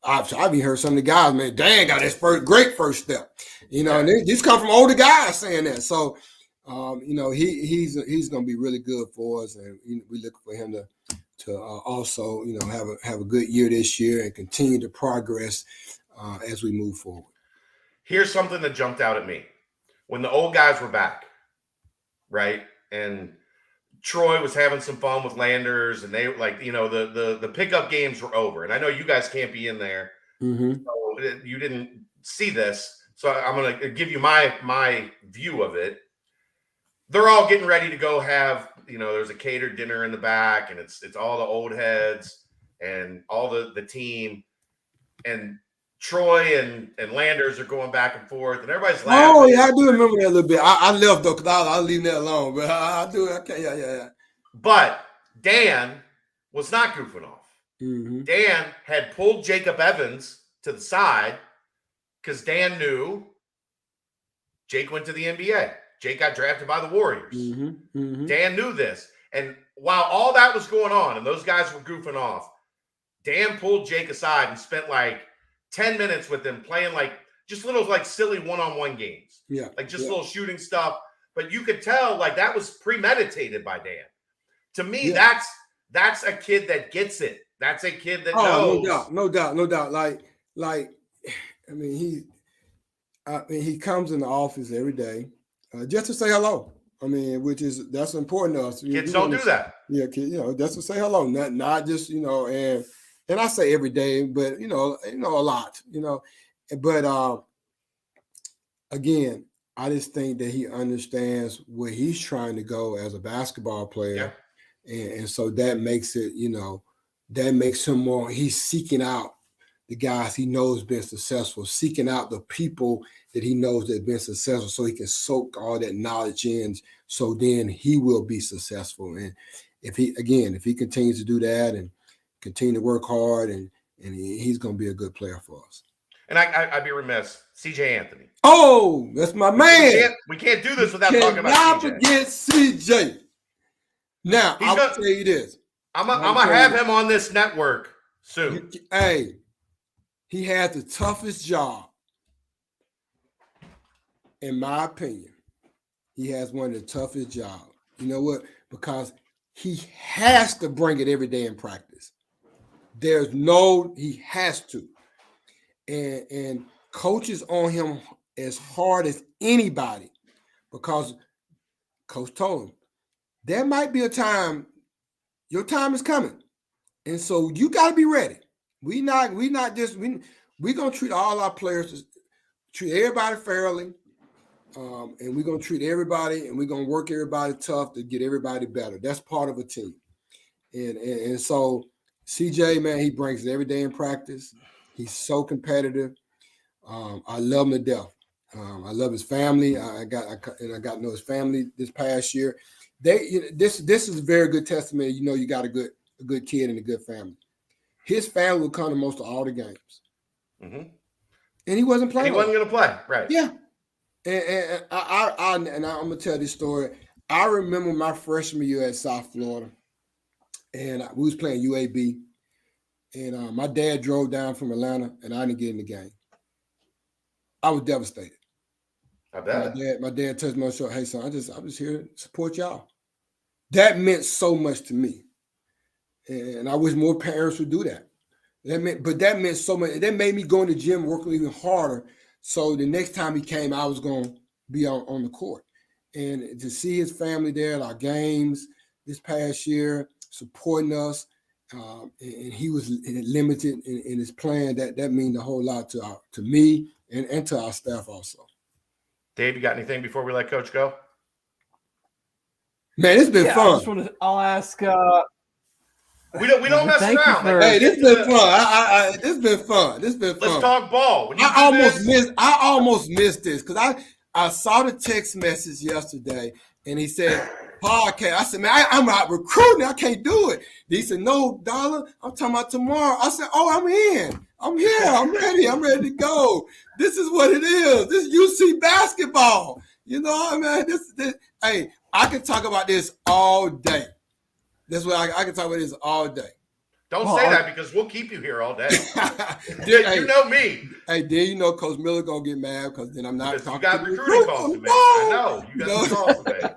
S2: I've even heard some of the guys, man, Dan got his great first step. And these come from older guys saying that. So, he's going to be really good for us, and we look for him to also, have a good year this year and continue to progress as we move forward.
S1: Here's something that jumped out at me when the old guys were back, right? And Troy was having some fun with Landers, and they the pickup games were over. And I know you guys can't be in there, so you didn't see this. So I'm going to give you my view of it. They're all getting ready to go have, there's a catered dinner in the back, and it's all the old heads and all the team, and Troy and Landers are going back and forth, and everybody's laughing.
S2: Oh, yeah, I do remember that a little bit. I left, though, because I was leaving that alone. But I do. Okay, yeah.
S1: But Dan was not goofing off.
S2: Mm-hmm.
S1: Dan had pulled Jacob Evans to the side because Dan knew Jake went to the NBA. Jake got drafted by the Warriors.
S2: Mm-hmm. Mm-hmm.
S1: Dan knew this. And while all that was going on and those guys were goofing off, Dan pulled Jake aside and spent like 10 minutes with him playing like just little like silly one-on-one games.
S2: Yeah.
S1: Like just little shooting stuff. But you could tell like that was premeditated by Dan. To me, that's a kid that gets it. That's a kid that knows.
S2: No doubt. Like, he comes in the office every day just to say hello. That's important to us.
S1: Kids don't do that.
S2: Yeah, just to say hello, not just and I say every day, but a lot, But again, I just think that he understands where he's trying to go as a basketball player, and so that makes it, that makes him more. He's seeking out the guys he knows been successful, seeking out the people that he knows that have been successful so he can soak all that knowledge in so then he will be successful. And if he continues to do that and continue to work hard and he's going to be a good player for us.
S1: And I'd be remiss, CJ Anthony.
S2: Oh, that's my man.
S1: We can't do this without talking about CJ.
S2: Not forget CJ. Now, I'm going to tell you this.
S1: I'm going to have him on this network soon.
S2: Hey, he had the toughest job. In my opinion, he has one of the toughest jobs. You know what? Because he has to bring it every day in practice. He has to. And coaches on him as hard as anybody because coach told him, there might be a time, your time is coming. And so you got to be ready. We're going to treat all our players, treat everybody fairly. And we're going to treat everybody and we're going to work everybody tough to get everybody better. That's part of a team. And so CJ, man, he brings it every day in practice. He's so competitive. I love him to death. I love his family. I got to know his family this past year. This is a very good testament. You know, you got a good kid and a good family. His family will come to most of all the games. Mm-hmm. And he wasn't playing.
S1: And he wasn't going to play, right?
S2: Yeah. And I'm gonna tell this story. I remember my freshman year at South Florida, and we was playing UAB, and my dad drove down from Atlanta, and I didn't get in the game. I was devastated.
S1: I bet.
S2: My dad touched my shoulder. Hey, son, I'm just here to support y'all. That meant so much to me, and I wish more parents would do that. That meant so much. That made me go in the gym, working even harder. So the next time he came, I was going to be on the court. And to see his family there at our games this past year, supporting us, and he was limited in his plan, that means a whole lot to me and to our staff also.
S1: Dave, you got anything before we let Coach go?
S2: Man, it's been fun.
S3: I'll ask.
S1: We don't mess around.
S2: Hey, this has been fun. This has been fun.
S1: Let's talk ball.
S2: I almost missed this because I saw the text message yesterday and he said podcast. I said, man, I'm out recruiting. I can't do it. He said, no, Dollar, I'm talking about tomorrow. I said, oh, I'm in. I'm here. I'm ready. I'm ready to go. This is what it is. This is UC basketball. You know what I mean? Hey, I can talk about this all day. That's what I can talk about this all day.
S1: Don't say that because we'll keep you here all day. You know me.
S2: Hey, then you know Coach Miller gonna get mad because then I'm not talking.
S1: You got recruiting calls to make. I know you got some calls to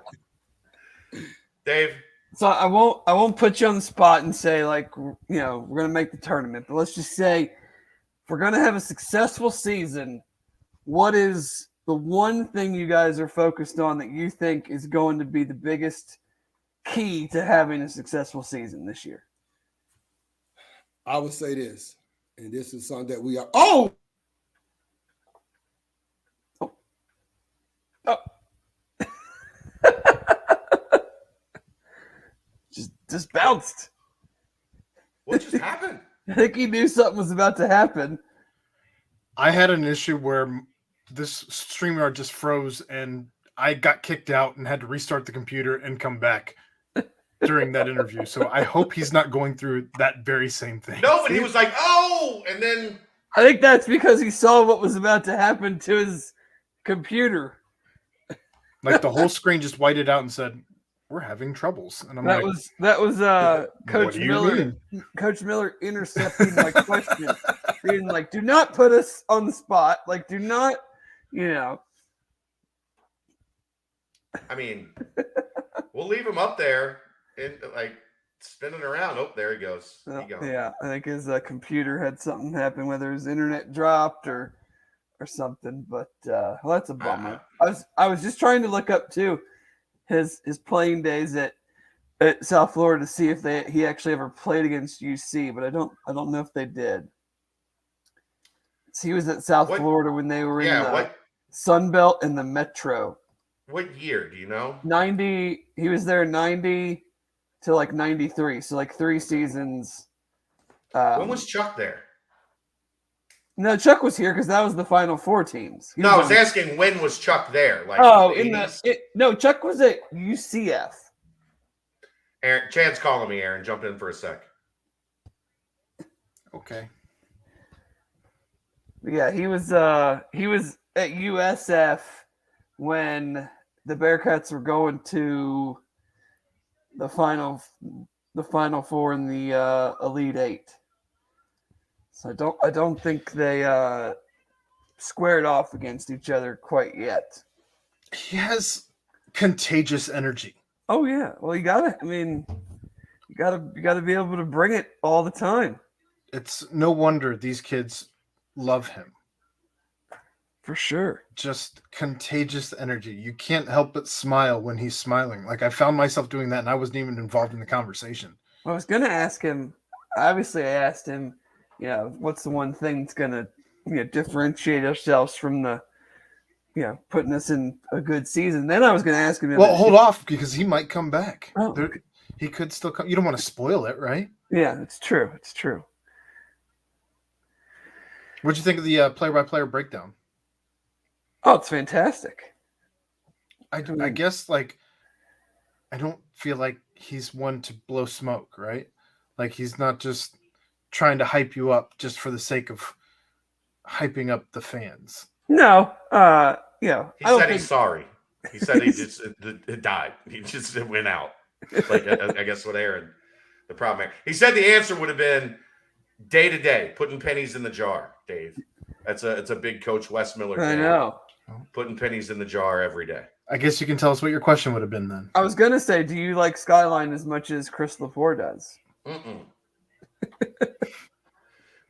S1: make. Dave.
S3: So I won't put you on the spot and say like we're gonna make the tournament, but let's just say if we're gonna have a successful season, what is the one thing you guys are focused on that you think is going to be the biggest key to having a successful season this year?
S2: I would say this, and this is something that we are. Oh.
S3: just bounced.
S1: What just happened?
S3: I think he knew something was about to happen.
S4: I had an issue where this StreamYard just froze, and I got kicked out and had to restart the computer and come back during that interview. So I hope he's not going through that very same thing.
S1: No, but he was like, oh, and then
S3: I think that's because he saw what was about to happen to his computer.
S4: Like the whole screen just whited out and said, we're having troubles. And
S3: that was Coach Miller. Coach Miller intercepting my question. Being like, do not put us on the spot. Like, do not,
S1: I mean, we'll leave him up there. And like spinning around. Oh, there he goes.
S3: Yeah, I think his computer had something happen, whether his internet dropped or something. But well, that's a bummer. I was just trying to look up too his playing days at South Florida to see if he actually ever played against UC, but I don't know if they did. So he was at South Florida when they were in the Sun Belt and the Metro.
S1: What year do you know?
S3: 90. He was there 90. To like 93, so like 3 seasons.
S1: When was Chuck there?
S3: No, Chuck was here because that was the Final Four teams. He
S1: No, I was
S3: on-
S1: asking when was Chuck there? Like
S3: Oh,
S1: in
S3: in
S1: the
S3: the
S1: 80s?
S3: no, Chuck was at UCF.
S1: Aaron, Chad's calling me, Aaron. Jump in for a sec.
S4: Okay.
S3: Yeah, he was at USF when the Bearcats were going to the final four in the Elite Eight. So I don't think they squared off against each other quite yet.
S4: He has contagious energy.
S3: Oh yeah, well you gotta be able to bring it all the time.
S4: It's no wonder these kids love him.
S3: For sure.
S4: Just contagious energy. You can't help but smile when he's smiling. Like I found myself doing that and I wasn't even involved in the conversation.
S3: I was gonna ask him. Obviously, I asked him, what's the one thing that's gonna, differentiate ourselves from the, putting us in a good season. Then I was gonna ask him.
S4: Well, hold off because he might come back.
S3: Oh, okay.
S4: He could still come. You don't want to spoil it, right?
S3: Yeah, it's true. It's true.
S4: What'd you think of the player-by-player breakdown?
S3: Oh, it's fantastic.
S4: I guess I don't feel like he's one to blow smoke, right? Like he's not just trying to hype you up just for the sake of hyping up the fans.
S3: No,
S1: He said he's sorry. He said he just it died. He just went out. Like I guess what Aaron, the problem. He said the answer would have been day to day, putting pennies in the jar. Dave, it's a big Coach Wes Miller thing.
S3: I know.
S1: Putting pennies in the jar every day.
S4: I guess you can tell us what your question would have been then.
S3: I was gonna say, do you like Skyline as much as Chris Lepore does?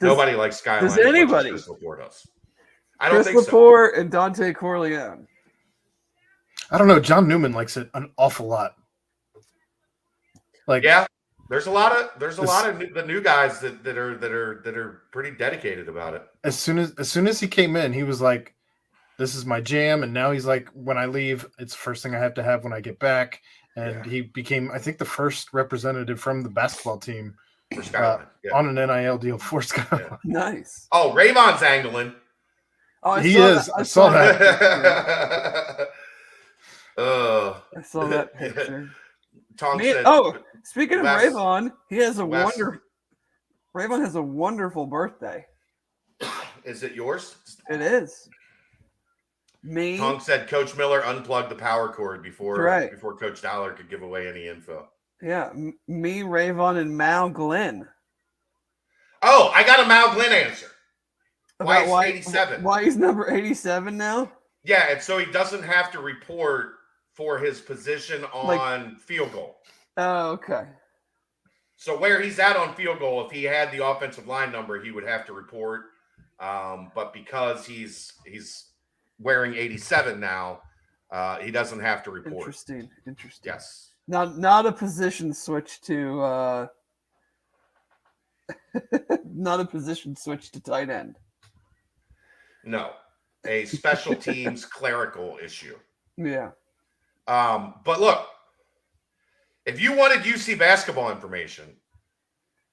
S1: Nobody likes Skyline.
S3: Does
S1: as much as
S3: anybody?
S1: Chris Lepore does. I don't
S3: Chris
S1: think so.
S3: Lepore and Dante Corleone.
S4: I don't know. John Newman likes it an awful lot. Like,
S1: Yeah, there's a lot of the new guys that are pretty dedicated about it.
S4: as soon as he came in, he was like, "This is my jam," and now he's like, "When I leave, it's the first thing I have to have when I get back." And he became, I think, the first representative from the basketball team
S1: For Skyline.
S4: on an NIL deal for Skyline.
S1: Yeah.
S3: Nice.
S1: Oh, Rayvon's angling.
S3: Oh,
S4: He is. I saw that.
S3: I saw that picture.
S1: Tom
S3: Man,
S1: said,
S3: speaking of
S1: Wes-
S3: Rayvon, he has
S1: Wes-
S3: Rayvon has a wonderful birthday.
S1: "Is it yours?"
S3: It is. Me.
S1: Tom said, "Coach Miller unplugged the power cord before Coach Dollar could give away any info."
S3: Yeah, me, Rayvon, and Mal Glenn.
S1: Oh, I got a Mal Glenn answer. Why
S3: About
S1: he's 87?
S3: Why he's number 87 now?
S1: Yeah, and so he doesn't have to report for his position on field goal.
S3: Oh, okay.
S1: So where he's at on field goal, if he had the offensive line number, he would have to report. But because he's wearing 87 now, he doesn't have to report.
S3: Interesting.
S1: Yes.
S3: Not a position switch to not a position switch to tight end.
S1: No. A special teams clerical issue.
S3: Yeah.
S1: But look, if you wanted UC basketball information,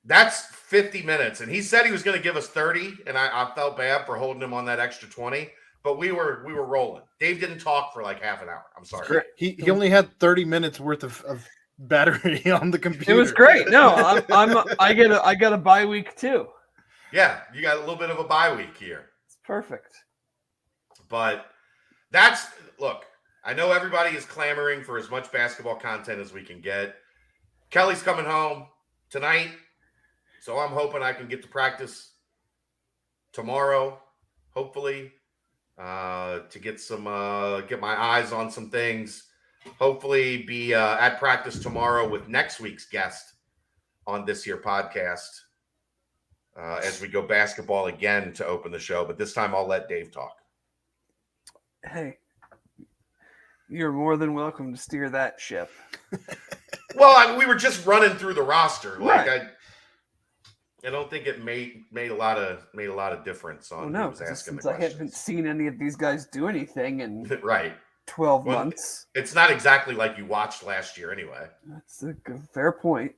S1: that's 50 minutes. And he said he was going to give us 30, and I felt bad for holding him on that extra 20. But we were rolling. Dave didn't talk for like half an hour. I'm sorry.
S4: He only had 30 minutes worth of battery on the computer.
S3: It was great. No, I get a bye week too.
S1: Yeah, you got a little bit of a bye week here.
S3: It's perfect.
S1: But look, I know everybody is clamoring for as much basketball content as we can get. Kelly's coming home tonight, so I'm hoping I can get to practice tomorrow, hopefully, to get my eyes on some things. Hopefully be at practice tomorrow with next week's guest on this here podcast as we go basketball again to open the show. But this time I'll let Dave talk.
S3: Hey, you're more than welcome to steer that ship.
S1: Well, we were just running through the roster. Like
S3: Right.
S1: I don't think it made a lot of difference on who was asking the
S3: since I
S1: questions.
S3: haven't seen any of these guys do anything in
S1: Right.
S3: 12
S1: Well,
S3: months.
S1: It's not exactly like you watched last year anyway.
S3: That's a fair point.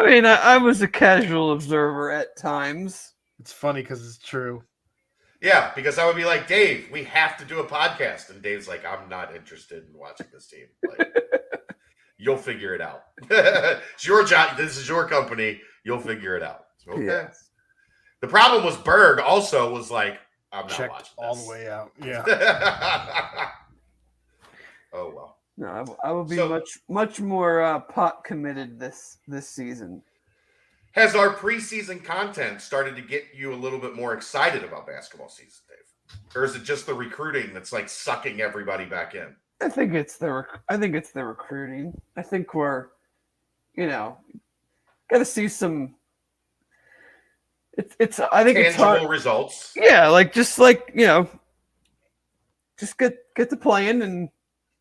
S3: I mean, I was a casual observer at times.
S4: It's funny because it's true.
S1: Yeah, because I would be like, Dave, we have to do a podcast. And Dave's like, I'm not interested in watching this team. Like, you'll figure it out. It's your job. This is your company. You'll figure it out. Okay.
S3: Yes.
S1: The problem was Berg also was like, I'm not
S4: Checked
S1: watching
S4: all
S1: this.
S4: the way out. Yeah.
S1: Oh, well.
S3: No, I will be
S1: So-
S3: much more pot committed this season.
S1: Has our preseason content started to get you a little bit more excited about basketball season, Dave? Or is it just the recruiting that's like sucking everybody back in?
S3: I think it's the recruiting. I think we're, got to see some. I think it's hard.
S1: Tangible results.
S3: Yeah, just get to playing, and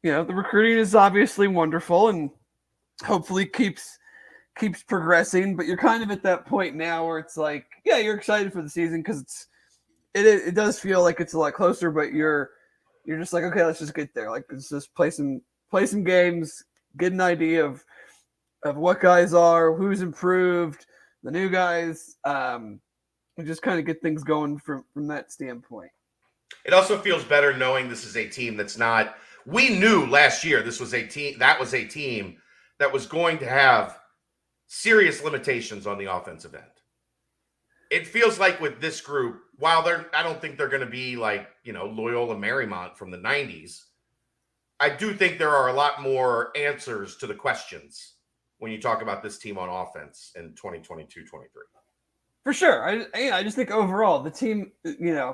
S3: the recruiting is obviously wonderful, and hopefully keeps progressing. But you're kind of at that point now where it's like, yeah, you're excited for the season because it does feel like it's a lot closer, but you're just like, okay, let's just get there. Like, let's just play some games, get an idea of what guys are, who's improved, the new guys, and just kind of get things going from that standpoint.
S1: It also feels better knowing this is a team that's not. We knew last year this was a team that was going to have serious limitations on the offensive end. It feels like with this group, while I don't think they're going to be like, Loyola Marymount from the 90s. I do think there are a lot more answers to the questions when you talk about this team on offense in 2022-23.
S3: For sure. I just think overall the team, the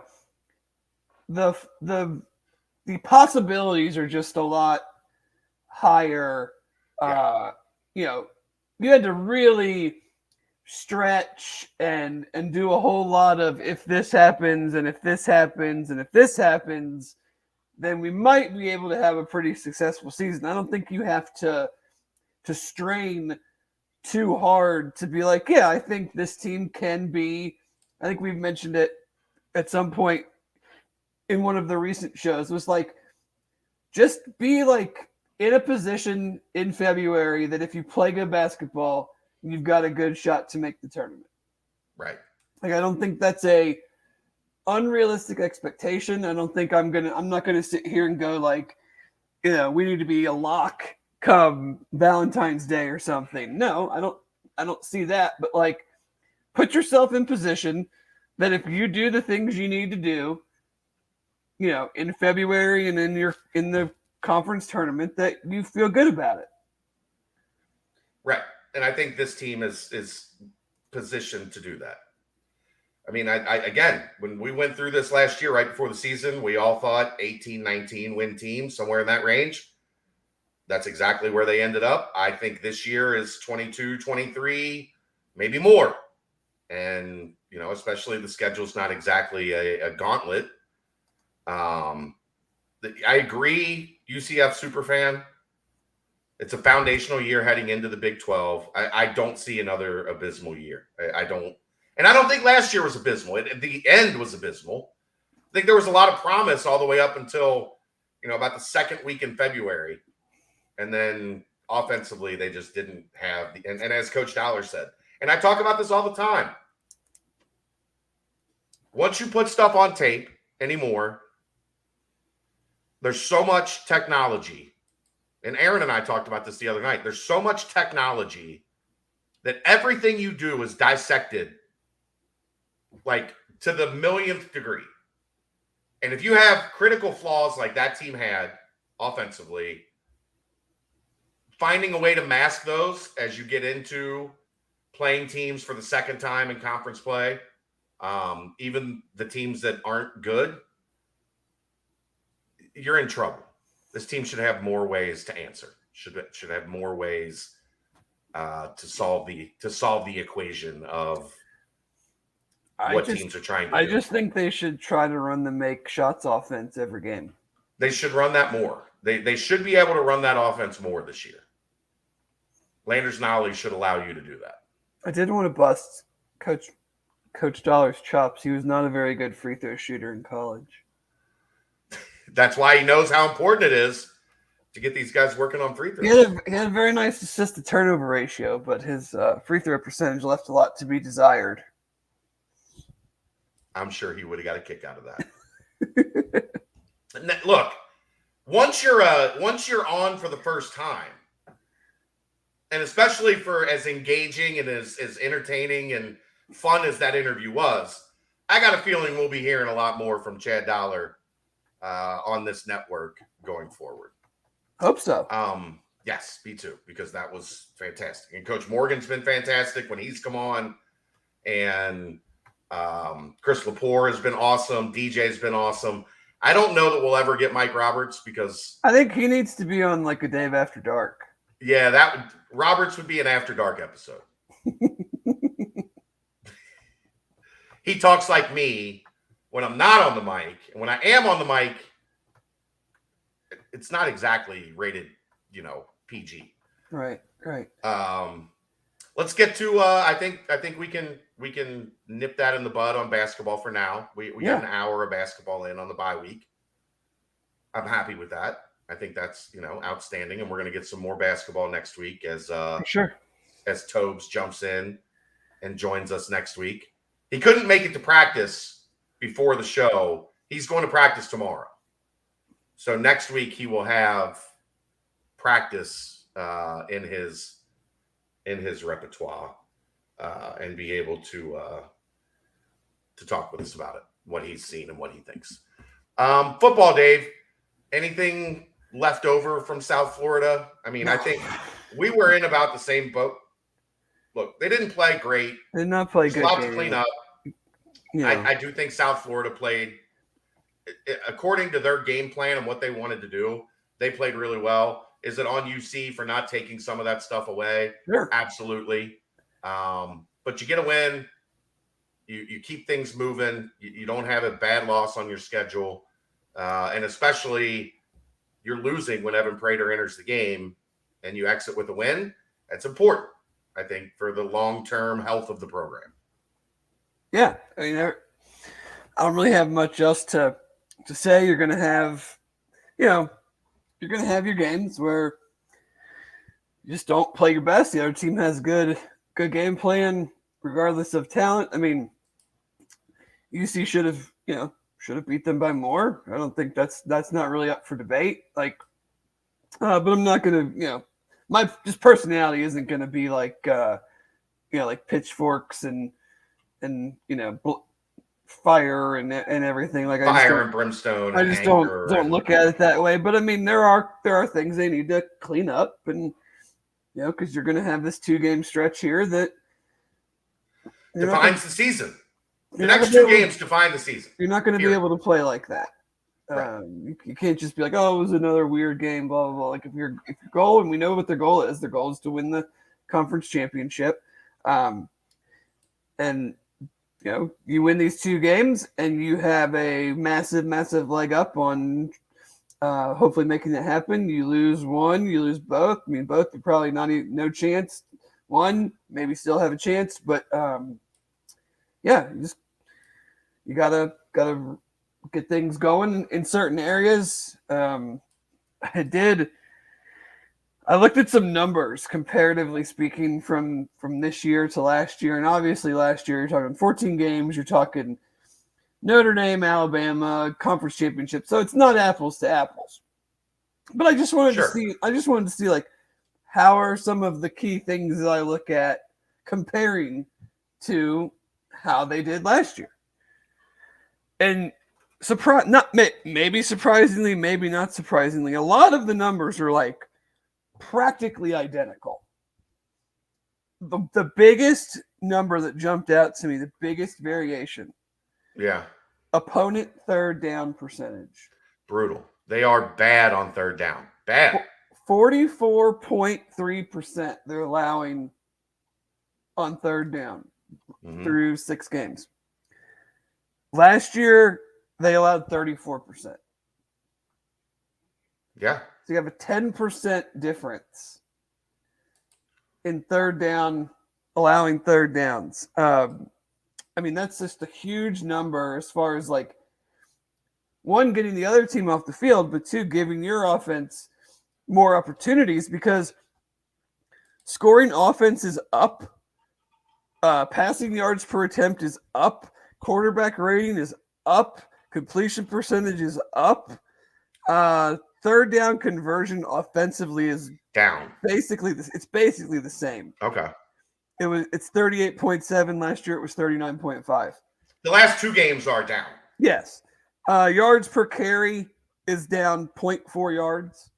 S3: possibilities are just a lot higher.
S1: Yeah.
S3: You had to really stretch and do a whole lot of if this happens and if this happens and if this happens, then we might be able to have a pretty successful season. I don't think you have to strain too hard to be like, yeah, I think this team can be. I think we've mentioned it at some point in one of the recent shows. It was like, just be like in a position in February that if you play good basketball, you've got a good shot to make the tournament.
S1: Right.
S3: Like, I don't think that's a unrealistic expectation. I don't think I'm not gonna sit here and go like, we need to be a lock come Valentine's Day or something. No, I don't see that. But like, put yourself in position that if you do the things you need to do, in February and in the conference tournament, that you feel good about it.
S1: Right. And I think this team is positioned to do that. I mean, I again, when we went through this last year, right before the season, we all thought 18, 19 win team, somewhere in that range. That's exactly where they ended up. I think this year is 22, 23, maybe more. And, especially the schedule's not exactly a gauntlet. I agree, UCF superfan. It's a foundational year heading into the Big 12. I don't see another abysmal year. I don't. And I don't think last year was abysmal. The end was abysmal. I think there was a lot of promise all the way up until, about the second week in February. And then offensively, they just didn't have the – and as Coach Dollar said, and I talk about this all the time, once you put stuff on tape anymore, there's so much technology. And Aaron and I talked about this the other night. There's so much technology that everything you do is dissected like to the millionth degree. And if you have critical flaws like that team had offensively, finding a way to mask those as you get into playing teams for the second time in conference play, even the teams that aren't good, you're in trouble. This team should have more ways to answer. Should have more ways to solve the equation of what teams are trying to do.
S3: I just think they should try to run the make shots offense every game.
S1: They should run that more. They should be able to run that offense more this year. Landers Nolly should allow you to do that.
S3: I did want to bust Coach Dollar's chops. He was not a very good free throw shooter in college.
S1: That's why he knows how important it is to get these guys working on free throws.
S3: He had a very nice assist to turnover ratio, but his free throw percentage left a lot to be desired.
S1: I'm sure he would have got a kick out of that. Look, once you're on for the first time, and especially for as engaging and as entertaining and fun as that interview was, I got a feeling we'll be hearing a lot more from Chad Dollar on this network going forward.
S3: Hope so.
S1: Yes, me too, because that was fantastic. And Coach Morgan's been fantastic when he's come on. And Chris Lepore has been awesome. DJ's been awesome. I don't know that we'll ever get Mike Roberts because
S3: I think he needs to be on like a Dave After Dark.
S1: Yeah, Roberts would be an After Dark episode. He talks like me when I'm not on the mic. And when I am on the mic, it's not exactly rated, PG.
S3: Right.
S1: Let's get to I think we can nip that in the bud on basketball for now. We got an hour of basketball in on the bye week. I'm happy with that. I think that's outstanding, and we're going to get some more basketball next week as Tobes jumps in and joins us next week. He couldn't make it to practice before the show. He's going to practice tomorrow, so next week he will have practice in his repertoire and be able to talk with us about it, what he's seen and what he thinks. Football, Dave. Anything left over from South Florida? I mean, I think we were in about the same boat. Look, they didn't play great.
S3: They did not play
S1: There's
S3: good.
S1: a lot to clean up.
S3: Yeah.
S1: I do think South Florida played according to their game plan and what they wanted to do. They played really well. Is it on UC for not taking some of that stuff away?
S3: Sure.
S1: Absolutely. But you get a win. You keep things moving. You don't have a bad loss on your schedule. And especially you're losing when Evan Prater enters the game and you exit with a win. That's important, I think, for the long-term health of the program.
S3: Yeah. I mean, I don't really have much else to say. You're going to have, you're going to have your games where you just don't play your best. The other team has good game plan regardless of talent. I mean, UC should have beat them by more. I don't think that's not really up for debate. Like, but I'm not gonna, my just personality isn't gonna be like, like pitchforks and fire and everything. Like
S1: fire and brimstone.
S3: I just don't look at it that way. But I mean, there are things they need to clean up, and because you're gonna have this 2-game stretch here that
S1: defines the season. The next 2 games define the season.
S3: You're not going to be able to play like that. Right. You can't just be like, oh, it was another weird game, blah, blah, blah. Like if your goal, and we know what their goal is to win the conference championship. And, you win these 2 games and you have a massive, massive leg up on hopefully making that happen. You lose one, you lose both. I mean, both, you probably no chance. One, maybe still have a chance, but you gotta get things going in certain areas. I looked at some numbers comparatively speaking from this year to last year, and obviously last year you're talking 14 games, you're talking Notre Dame, Alabama, conference championship, so it's not apples to apples. But I just wanted to see like how are some of the key things that I look at comparing to how they did last year. And maybe surprisingly, maybe not surprisingly, a lot of the numbers are like practically identical. The biggest number that jumped out to me, the biggest variation.
S1: Yeah.
S3: Opponent third down percentage.
S1: Brutal. They are bad on third down. Bad.
S3: 44.3% they're allowing on third down through 6 games. Last year, they allowed 34%.
S1: Yeah.
S3: So you have a 10% difference in third down, allowing third downs. I mean, that's just a huge number as far as like, 1, getting the other team off the field, but 2, giving your offense more opportunities because scoring offense is up, passing yards per attempt is up, quarterback rating is up, completion percentage is up, third down conversion offensively is
S1: Down.
S3: basically the same.
S1: Okay.
S3: It's 38.7 last year. It was 39.5.
S1: The last 2 games are down.
S3: Yes. Yards per carry is down 0.4 yards.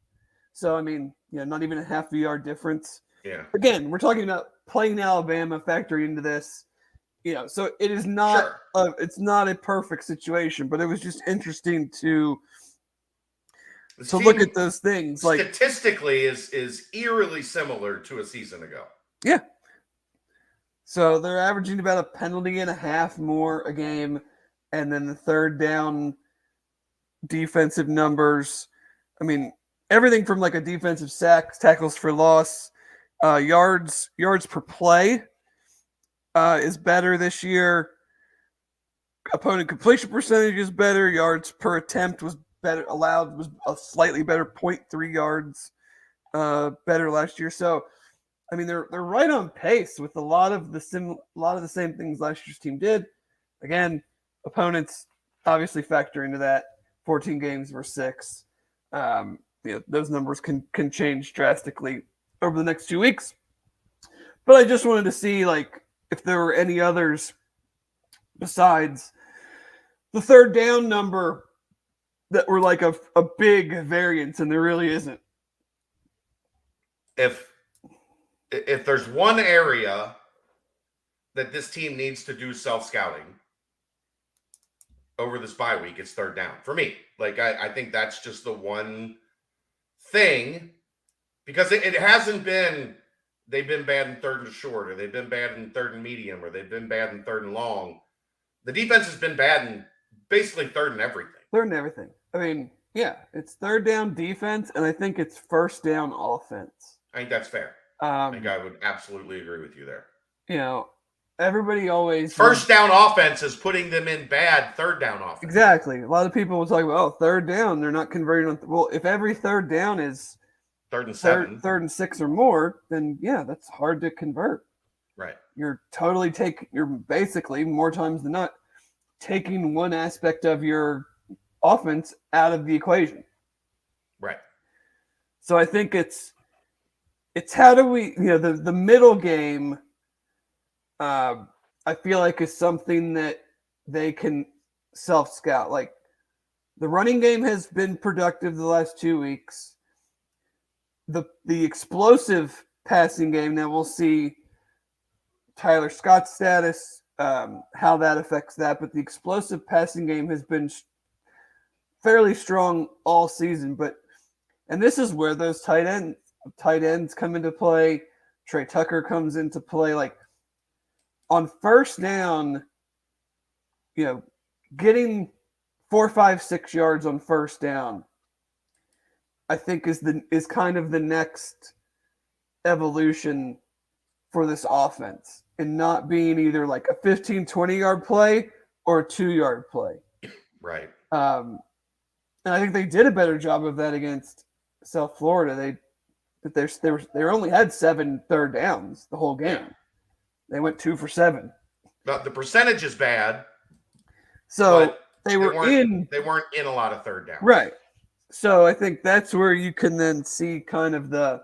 S3: So, I mean, not even a half a yard difference.
S1: Yeah.
S3: Again, we're talking about playing Alabama factoring into this. So it is not it's not a perfect situation, but it was just interesting to look at those things. Like
S1: statistically is eerily similar to a season ago.
S3: Yeah. So they're averaging about a penalty and a half more a game, and then the third down defensive numbers. I mean, everything from like a defensive sack, tackles for loss, yards per play is better this year. Opponent completion percentage is better. Yards per attempt was better. Allowed was a slightly better, 0.3 yards better last year. So, I mean, they're right on pace with a lot of the same things last year's team did. Again, opponents obviously factor into that. 14 games versus 6. Those numbers can change drastically over the next 2 weeks. But I just wanted to see like if there were any others besides the third down number that were like a big variance, and there really isn't.
S1: If there's one area that this team needs to do self-scouting over this bye week, it's third down for me. Like, I think that's just the one thing, because it hasn't been they've been bad in third and short, or they've been bad in third and medium, or they've been bad in third and long. The defense has been bad in basically third and everything.
S3: Third and everything. I mean, yeah, it's third down defense, and I think it's first down offense.
S1: I think that's fair. I think I would absolutely agree with you there.
S3: Everybody always
S1: first down offense is putting them in bad third down offense.
S3: Exactly. A lot of people will talk about, third down, they're not converting on. Well, if every third down is
S1: third and 7,
S3: third and 6 or more, then yeah, that's hard to convert.
S1: Right.
S3: You're basically more times than not taking one aspect of your offense out of the equation.
S1: Right.
S3: So I think it's how do we, the middle game, I feel like is something that they can self-scout. Like the running game has been productive the last 2 weeks. The explosive passing game, now we'll see Tyler Scott's status, how that affects that. But the explosive passing game has been fairly strong all season. And this is where those tight ends come into play. Trey Tucker comes into play. Like on first down, getting 4, 5, 6 yards on first down, I think is kind of the next evolution for this offense, and not being either like a 15, 20-yard play or a 2-yard play.
S1: Right.
S3: And I think they did a better job of that against South Florida. They only had 7 third downs the whole game.
S1: Yeah.
S3: They went 2 for 7.
S1: But the percentage is bad.
S3: So they weren't
S1: in a lot of third downs.
S3: Right. So I think that's where you can then see kind of the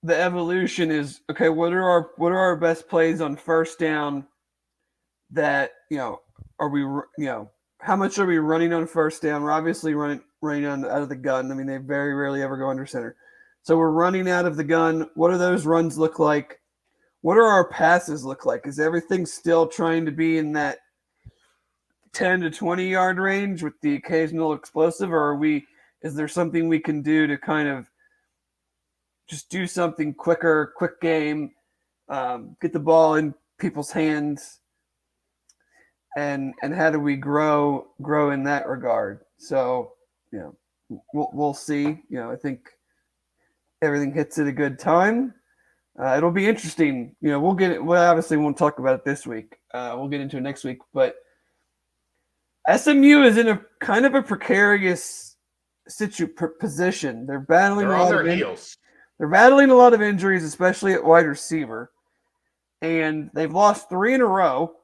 S3: evolution is, okay, what are our best plays on first down that, are we, how much are we running on first down? We're obviously running out of the gun. I mean, they very rarely ever go under center. So we're running out of the gun. What do those runs look like? What do our passes look like? Is everything still trying to be in that 10 to 20-yard range with the occasional explosive, or is there something we can do to kind of just do something quicker, quick game, get the ball in people's hands, and how do we grow in that regard? So, we'll see. I think everything hits at a good time. It'll be interesting. We'll get it. We obviously won't talk about it this week. We'll get into it next week. But SMU is in a kind of a precarious position. They're battling
S1: They're
S3: a
S1: on
S3: lot
S1: their
S3: of
S1: heels.
S3: They're battling a lot of injuries, especially at wide receiver. And they've lost 3 in a row.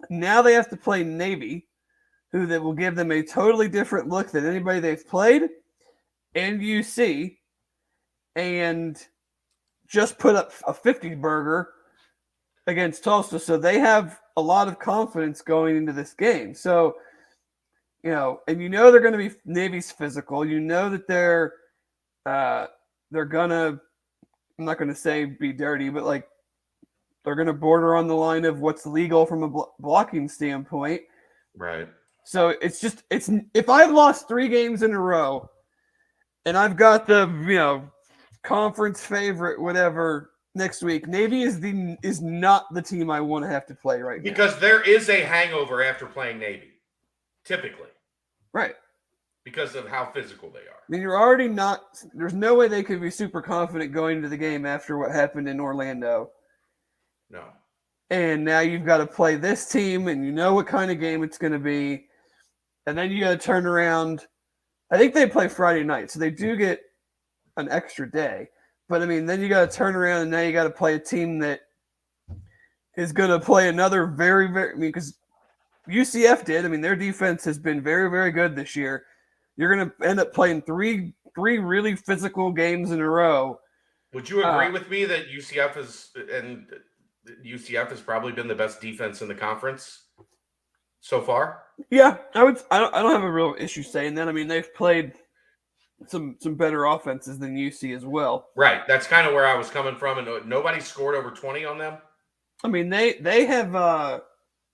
S3: Now they have to play Navy, who that will give them a totally different look than anybody they've played, and UC, and just put up a 50 burger against Tulsa. So they have a lot of confidence going into this game. So, and they're going to be Navy's physical. You know that they're gonna, I'm not going to say be dirty, but like they're going to border on the line of what's legal from a blocking standpoint.
S1: Right.
S3: So it's if I've lost 3 games in a row and I've got the, conference favorite, whatever, next week, Navy is not the team I want to have to play right now.
S1: Because there is a hangover after playing Navy, typically.
S3: Right.
S1: Because of how physical they are.
S3: I mean, you're already not – there's no way they could be super confident going into the game after what happened in Orlando.
S1: No.
S3: And now you've got to play this team, and you know what kind of game it's going to be. And then you got to turn around. I think they play Friday night, so they do get an extra day. But, I mean, then you got to turn around, and now you got to play a team that is going to play another very, very – because UCF did. I mean, their defense has been very, very good this year. You're going to end up playing three really physical games in a row.
S1: Would you agree with me that UCF has probably been the best defense in the conference so far?
S3: Yeah, I don't have a real issue saying that. I mean, they've played some better offenses than UC as well.
S1: Right. That's kind of where I was coming from, and nobody scored over 20 on them. I
S3: mean, they have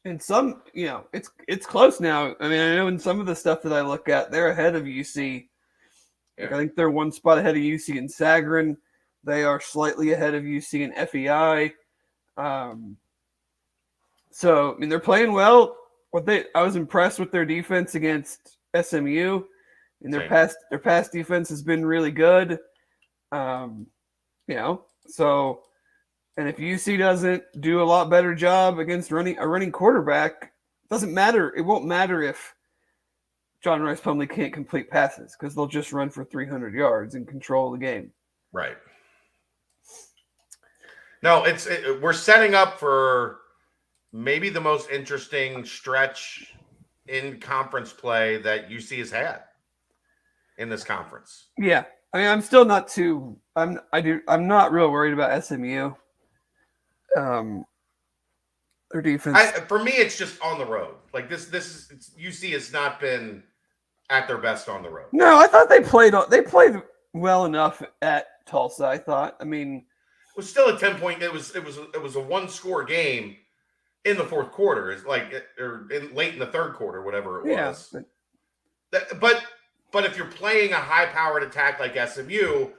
S3: in some, it's close now. I mean, I know in some of the stuff that I look at, they're ahead of UC.
S1: Yeah.
S3: Like, I think they're one spot ahead of UC in Sagarin. They are slightly ahead of UC in FEI. So, I mean, they're playing well. I was impressed with their defense against SMU, and their past defense has been really good. So, and if UC doesn't do a lot better job against a running quarterback, it doesn't matter. It won't matter if John Rice Plumlee can't complete passes, because they'll just run for 300 yards and control the game.
S1: Right. No, we're setting up for maybe the most interesting stretch in conference play that UC has had in this conference.
S3: Yeah. I mean, I'm still not I'm not real worried about SMU. Their defense.
S1: For me, it's just on the road. Like UC has not been at their best on the road.
S3: No, I thought they played well enough at Tulsa. I thought. I mean,
S1: it was still a 10-point. It was a 1-score game in the fourth quarter. It's like late in the third quarter, whatever it was. But if you're playing a high-powered attack like SMU,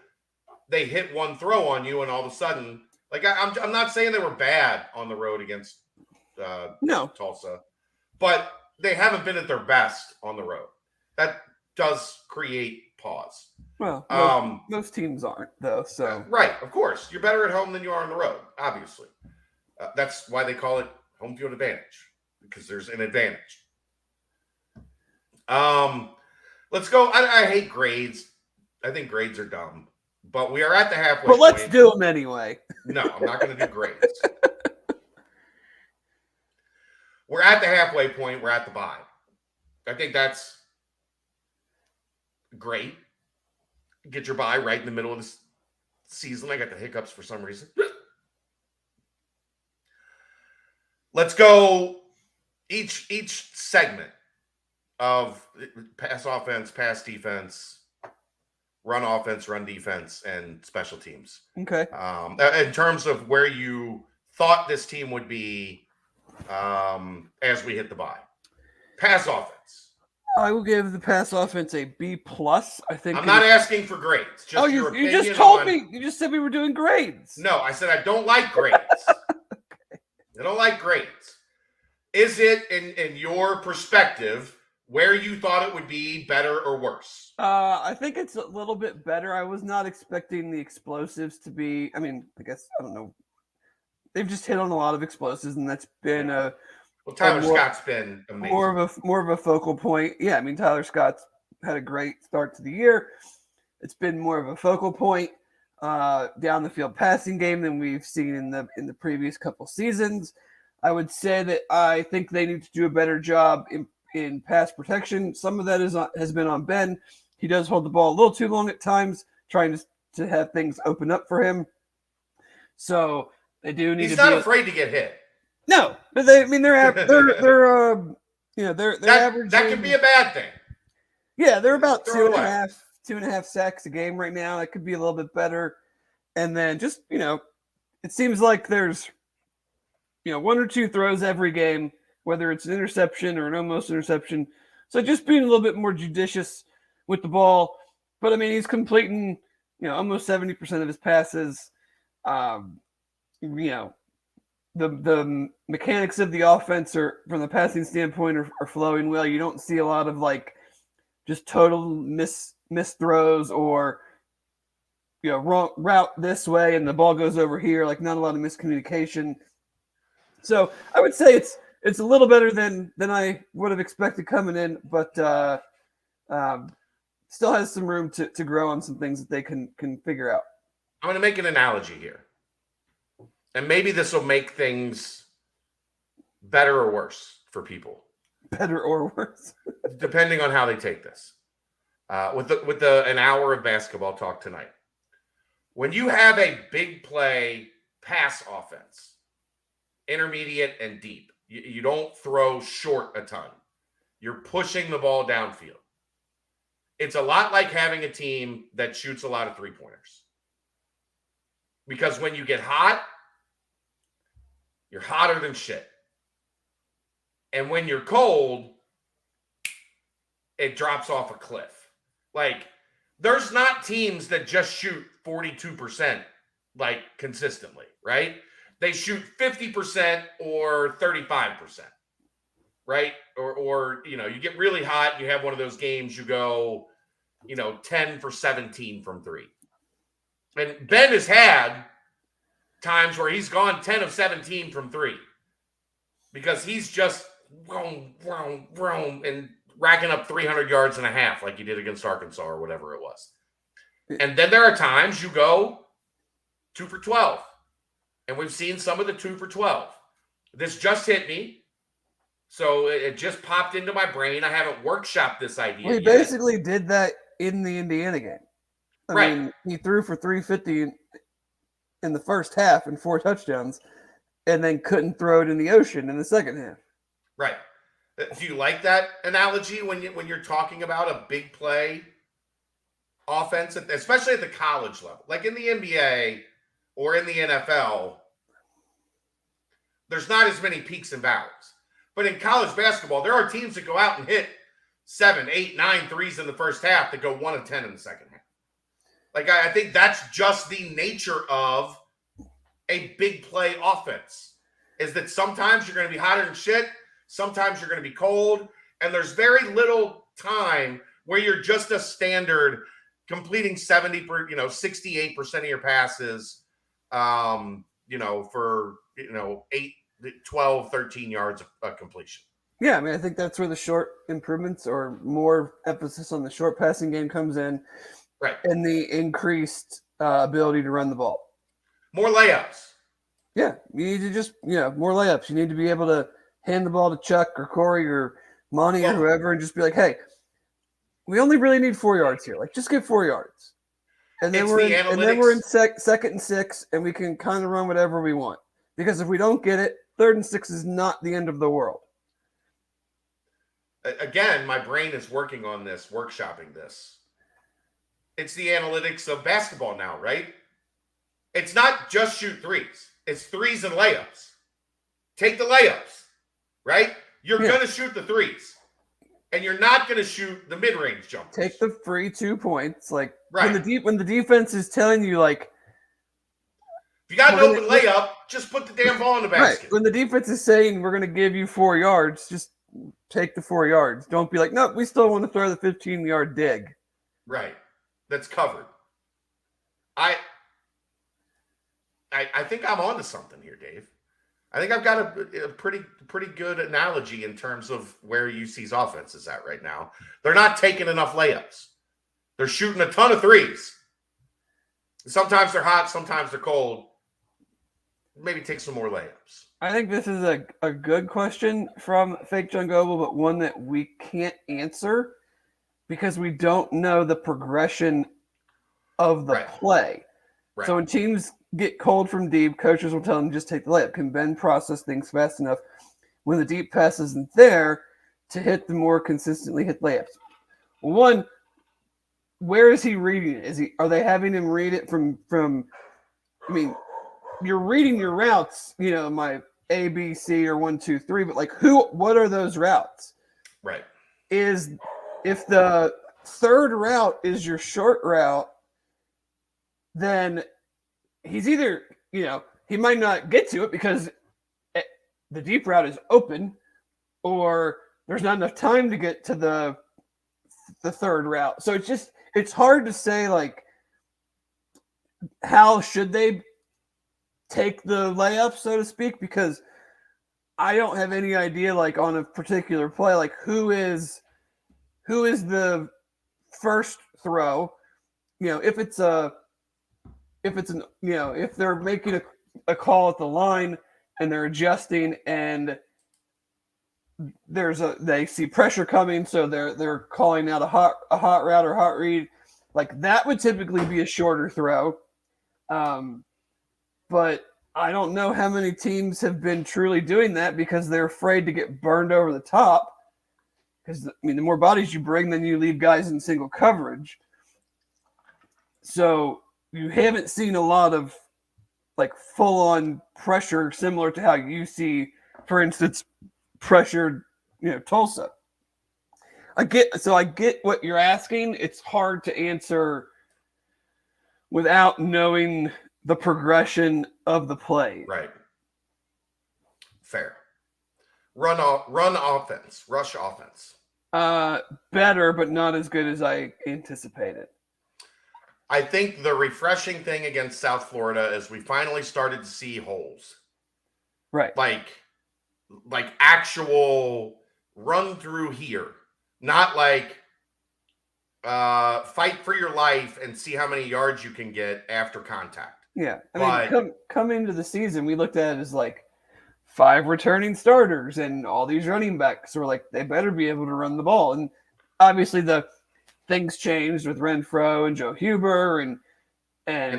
S1: they hit one throw on you, and all of a sudden, like I'm not saying they were bad on the road against Tulsa, but they haven't been at their best on the road. That does create pause.
S3: Well, most teams aren't, though. So
S1: right, of course, you're better at home than you are on the road. Obviously, that's why they call it home field advantage, because there's an advantage. Let's go. I hate grades. I think grades are dumb, but we are at the halfway point.
S3: But let's do them anyway.
S1: No, I'm not going to do grades. We're at the halfway point. We're at the bye. I think that's great. Get your bye right in the middle of the season. I got the hiccups for some reason. Let's go each segment of pass offense, pass defense, run offense, run defense, and special teams.
S3: Okay.
S1: In terms of where you thought this team would be as we hit the bye. Pass offense.
S3: I will give the pass offense a B+. I think
S1: I'm not asking for grades. Just
S3: you just told me. You just said we were doing grades.
S1: No, I said I don't like grades. Okay. I don't like grades. Is it, in your perspective, where you thought it would be, better or worse?
S3: I think it's a little bit better. I was not expecting the explosives to be. I mean, I guess I don't know. They've just hit on a lot of explosives, and that's been
S1: Tyler Scott's been amazing.
S3: More of a focal point. Yeah, I mean, Tyler Scott's had a great start to the year. It's been more of a focal point down the field passing game than we've seen in the previous couple seasons. I would say that I think they need to do a better job in pass protection. Some of that has been on Ben. He does hold the ball a little too long at times, trying to have things open up for him. So they do need.
S1: He's not afraid to get hit.
S3: No, but they're average.
S1: That can be a bad thing.
S3: Yeah, they're about
S1: Throw it
S3: 2.5 sacks a game right now. It could be a little bit better. And then just, it seems like there's, one or two throws every game, whether it's an interception or an almost interception. So just being a little bit more judicious with the ball. But, I mean, he's completing, almost 70% of his passes. The mechanics of the offense from the passing standpoint are flowing well. You don't see a lot of, just total miss throws or wrong route this way and the ball goes over here, not a lot of miscommunication. So I would say it's a little better than I would have expected coming in, but still has some room to grow on some things that they can figure out.
S1: I'm going to make an analogy here, and maybe this will make things better or worse for people.
S3: Better or worse,
S1: depending on how they take this. With an hour of basketball talk tonight, when you have a big play pass offense, intermediate and deep, you don't throw short a ton. You're pushing the ball downfield. It's a lot like having a team that shoots a lot of three-pointers. Because when you get hot, you're hotter than shit. And when you're cold, it drops off a cliff. There's not teams that just shoot 42% consistently, right? They shoot 50% or 35%, right? Or you get really hot, you have one of those games, you go, 10 for 17 from three. And Ben has had times where he's gone 10 of 17 from three because he's just and racking up 300 yards and a half like he did against Arkansas or whatever it was. And then there are times you go 2 for 12. And we've seen some of the 2 for 12. This just hit me. So it just popped into my brain. I haven't workshopped this idea
S3: yet. He basically did that in the Indiana game. I mean, he threw for 350 in the first half and 4 touchdowns and then couldn't throw it in the ocean in the second half.
S1: Right. Do you like that analogy when you're talking about a big play offense, especially at the college level? Like in the NBA or in the NFL, there's not as many peaks and valleys. But in college basketball, there are teams that go out and hit 7, 8, 9 threes in the first half that go 1 of 10 in the second half. I think that's just the nature of a big play offense, is that sometimes you're going to be hotter than shit. Sometimes you're going to be cold, and there's very little time where you're just a standard completing 68% of your passes, for 8, 12, 13 yards of completion.
S3: Yeah, I mean, I think that's where the short improvements or more emphasis on the short passing game comes in,
S1: right?
S3: And the increased ability to run the ball.
S1: More layups.
S3: Yeah, you need to just more layups. You need to be able to hand the ball to Chuck or Corey or Monty or whoever and just be like, hey, we only really need 4 yards here. Just get 4 yards. And then we're in second and 6, and we can kind of run whatever we want. Because if we don't get it, 3rd and 6 is not the end of the world.
S1: Again, my brain is working on this, workshopping this. It's the analytics of basketball now, right? It's not just shoot threes. It's threes and layups. Take the layups, right? You're going to shoot the threes. And you're not going to shoot the mid-range jumpers.
S3: Take the free 2 points.
S1: Right.
S3: When the defense is telling you, if
S1: you got an open layup, just put the damn ball in the basket.
S3: Right. When the defense is saying we're going to give you 4 yards, just take the 4 yards. Don't be like, no, we still want to throw the 15-yard dig.
S1: Right. That's covered. I think I'm onto something here, Dave. I think I've got a pretty good analogy in terms of where UC's offense is at right now. They're not taking enough layups. They're shooting a ton of threes. Sometimes they're hot, sometimes they're cold. Maybe take some more layups.
S3: I think this is a good question from Fake John Goble, but one that we can't answer because we don't know the progression of the play.
S1: Right.
S3: So when teams get cold from deep, coaches will tell them just take the layup. Can Ben process things fast enough when the deep pass isn't there to hit the more consistently hit layups? Well, one, where is he reading it? Are they having him read it from I mean, you're reading your routes, my A, B, C, or 1, 2, 3, but what are those routes?
S1: Right.
S3: If the third route is your short route, then he's either, he might not get to it because the deep route is open, or there's not enough time to get to the third route. So it's hard to say, how should they take the layup, so to speak, because I don't have any idea, on a particular play, who is the first throw, if they're making a call at the line and they're adjusting and they see pressure coming, so they're calling out a hot route or hot read, that would typically be a shorter throw. But I don't know how many teams have been truly doing that because they're afraid to get burned over the top. Because, the more bodies you bring, then you leave guys in single coverage. So you haven't seen a lot of full-on pressure similar to how you see, for instance, pressured, Tulsa. I get what you're asking. It's hard to answer without knowing the progression of the play.
S1: Right. Fair. Rush offense.
S3: Better, but not as good as I anticipated.
S1: I think the refreshing thing against South Florida is we finally started to see holes.
S3: Right.
S1: Like actual run through here. Not fight for your life and see how many yards you can get after contact.
S3: Yeah. I mean, come into the season, we looked at it as 5 returning starters and all these running backs were they better be able to run the ball. And obviously the things changed with Renfro and Joe Huber and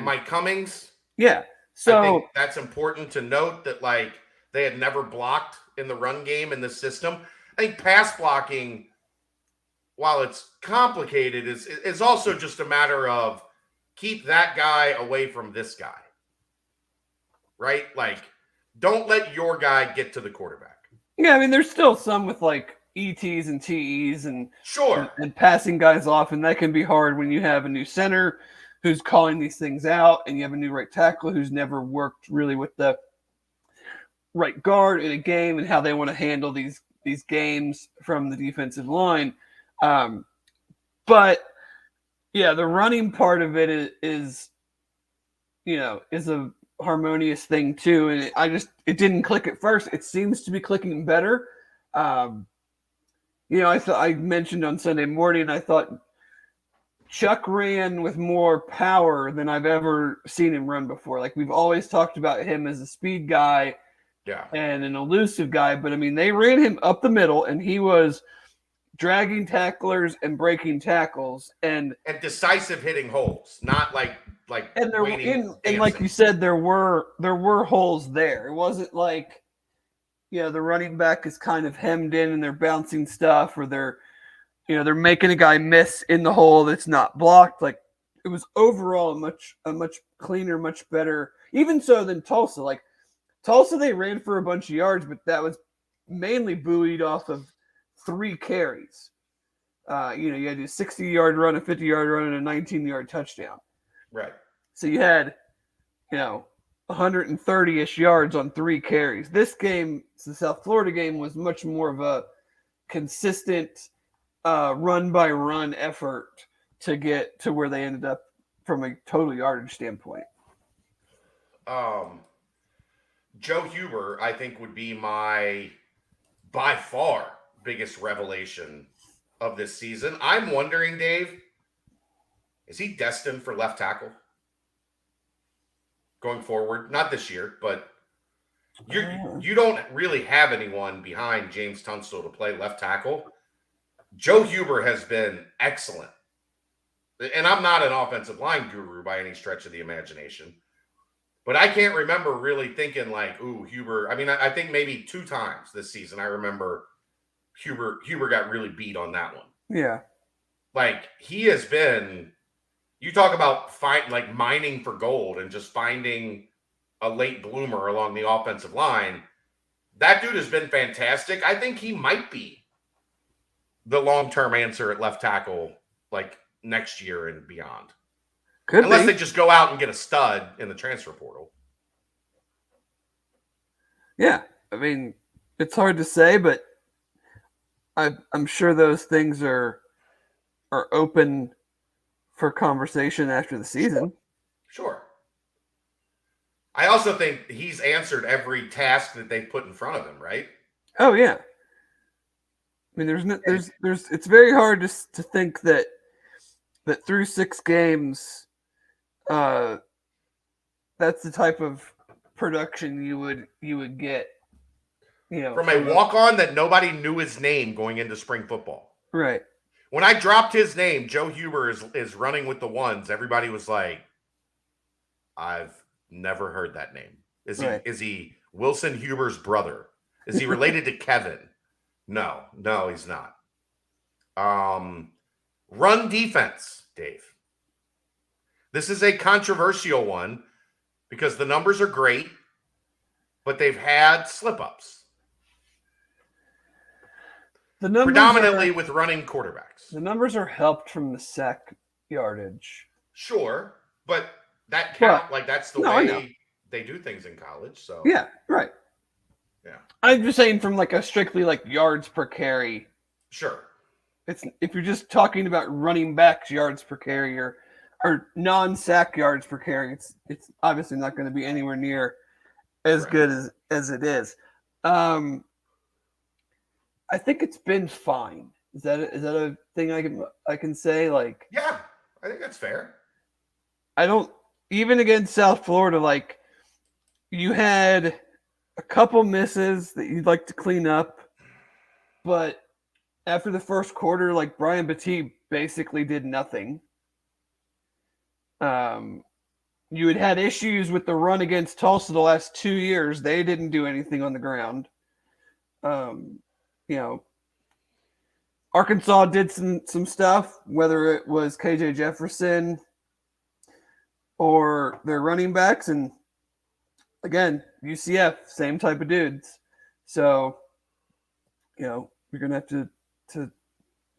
S1: Mike Cummings.
S3: Yeah. So
S1: I think that's important to note that they had never blocked in the run game in the system. I think pass blocking, while it's complicated, is also just a matter of keep that guy away from this guy. Right? Don't let your guy get to the quarterback.
S3: Yeah, I mean, there's still some with ETs and TEs and
S1: sure
S3: and passing guys off, and that can be hard when you have a new center who's calling these things out, and you have a new right tackle who's never worked really with the right guard in a game and how they want to handle these games from the defensive line. But yeah, the running part of it is a harmonious thing too, and it didn't click at first. It seems to be clicking better. I mentioned on Sunday morning, I thought Chuck ran with more power than I've ever seen him run before. We've always talked about him as a speed guy, and an elusive guy, but I mean, they ran him up the middle, and he was dragging tacklers and breaking tackles and decisive
S1: hitting holes, not
S3: and like you said, there were holes there. It wasn't the running back is kind of hemmed in and they're bouncing stuff, or they're making a guy miss in the hole that's not blocked. It was overall a much cleaner, much better, even so than Tulsa. Tulsa, they ran for a bunch of yards, but that was mainly buoyed off of 3 carries. You had a 60-yard run, a 50-yard run, and a 19-yard touchdown.
S1: Right.
S3: So you had, 130-ish yards on 3 carries. This game, the South Florida game, was much more of a consistent run-by-run effort to get to where they ended up from a total yardage standpoint.
S1: Joe Huber, I think, would be my by far biggest revelation of this season. I'm wondering, Dave, is he destined for left tackle going forward? Not this year, but you don't really have anyone behind James Tunstall to play left tackle. Joe Huber has been excellent. And I'm not an offensive line guru by any stretch of the imagination. But I can't remember really thinking like, ooh, Huber. I mean, I think maybe 2 times this season I remember Huber got really beat on that one.
S3: Yeah.
S1: Like, he has been, you talk about mining for gold and just finding a late bloomer along the offensive line. That dude has been fantastic. I think he might be the long-term answer at left tackle, like next year and beyond. Unless they just go out and get a stud in the transfer portal.
S3: Yeah. I mean, it's hard to say, but I'm sure those things are open for conversation after the season.
S1: Sure. I also think he's answered every task that they put in front of him, right?
S3: Oh yeah. I mean, there's it's very hard to think that through 6 games, that's the type of production you would get,
S1: from a walk-on that nobody knew his name going into spring football.
S3: Right.
S1: When I dropped his name, Joe Huber is running with the ones. Everybody was like, I've never heard that name. Is he Wilson Huber's brother? Is he related to Kevin? No, he's not. Run defense, Dave. This is a controversial one because the numbers are great, but they've had slip-ups. Predominantly with running quarterbacks.
S3: The numbers are helped from the sack yardage.
S1: Sure, but that count, that's the way they do things in college. So
S3: yeah, right.
S1: Yeah,
S3: I'm just saying from like a strictly like yards per carry.
S1: Sure.
S3: It's if you're just talking about running backs yards per carry or non-sack yards per carry, it's obviously not going to be anywhere near as good as it is. I think it's been fine. Is that a thing I can say? Like,
S1: yeah, I think that's fair.
S3: I don't even against South Florida. Like, you had a couple misses that you'd like to clean up, but after the first quarter, like Brian Battie basically did nothing. You had issues with the run against Tulsa the last 2 years. They didn't do anything on the ground. Arkansas did some stuff, whether it was KJ Jefferson or their running backs. And again, UCF, same type of dudes. So, you're going to have to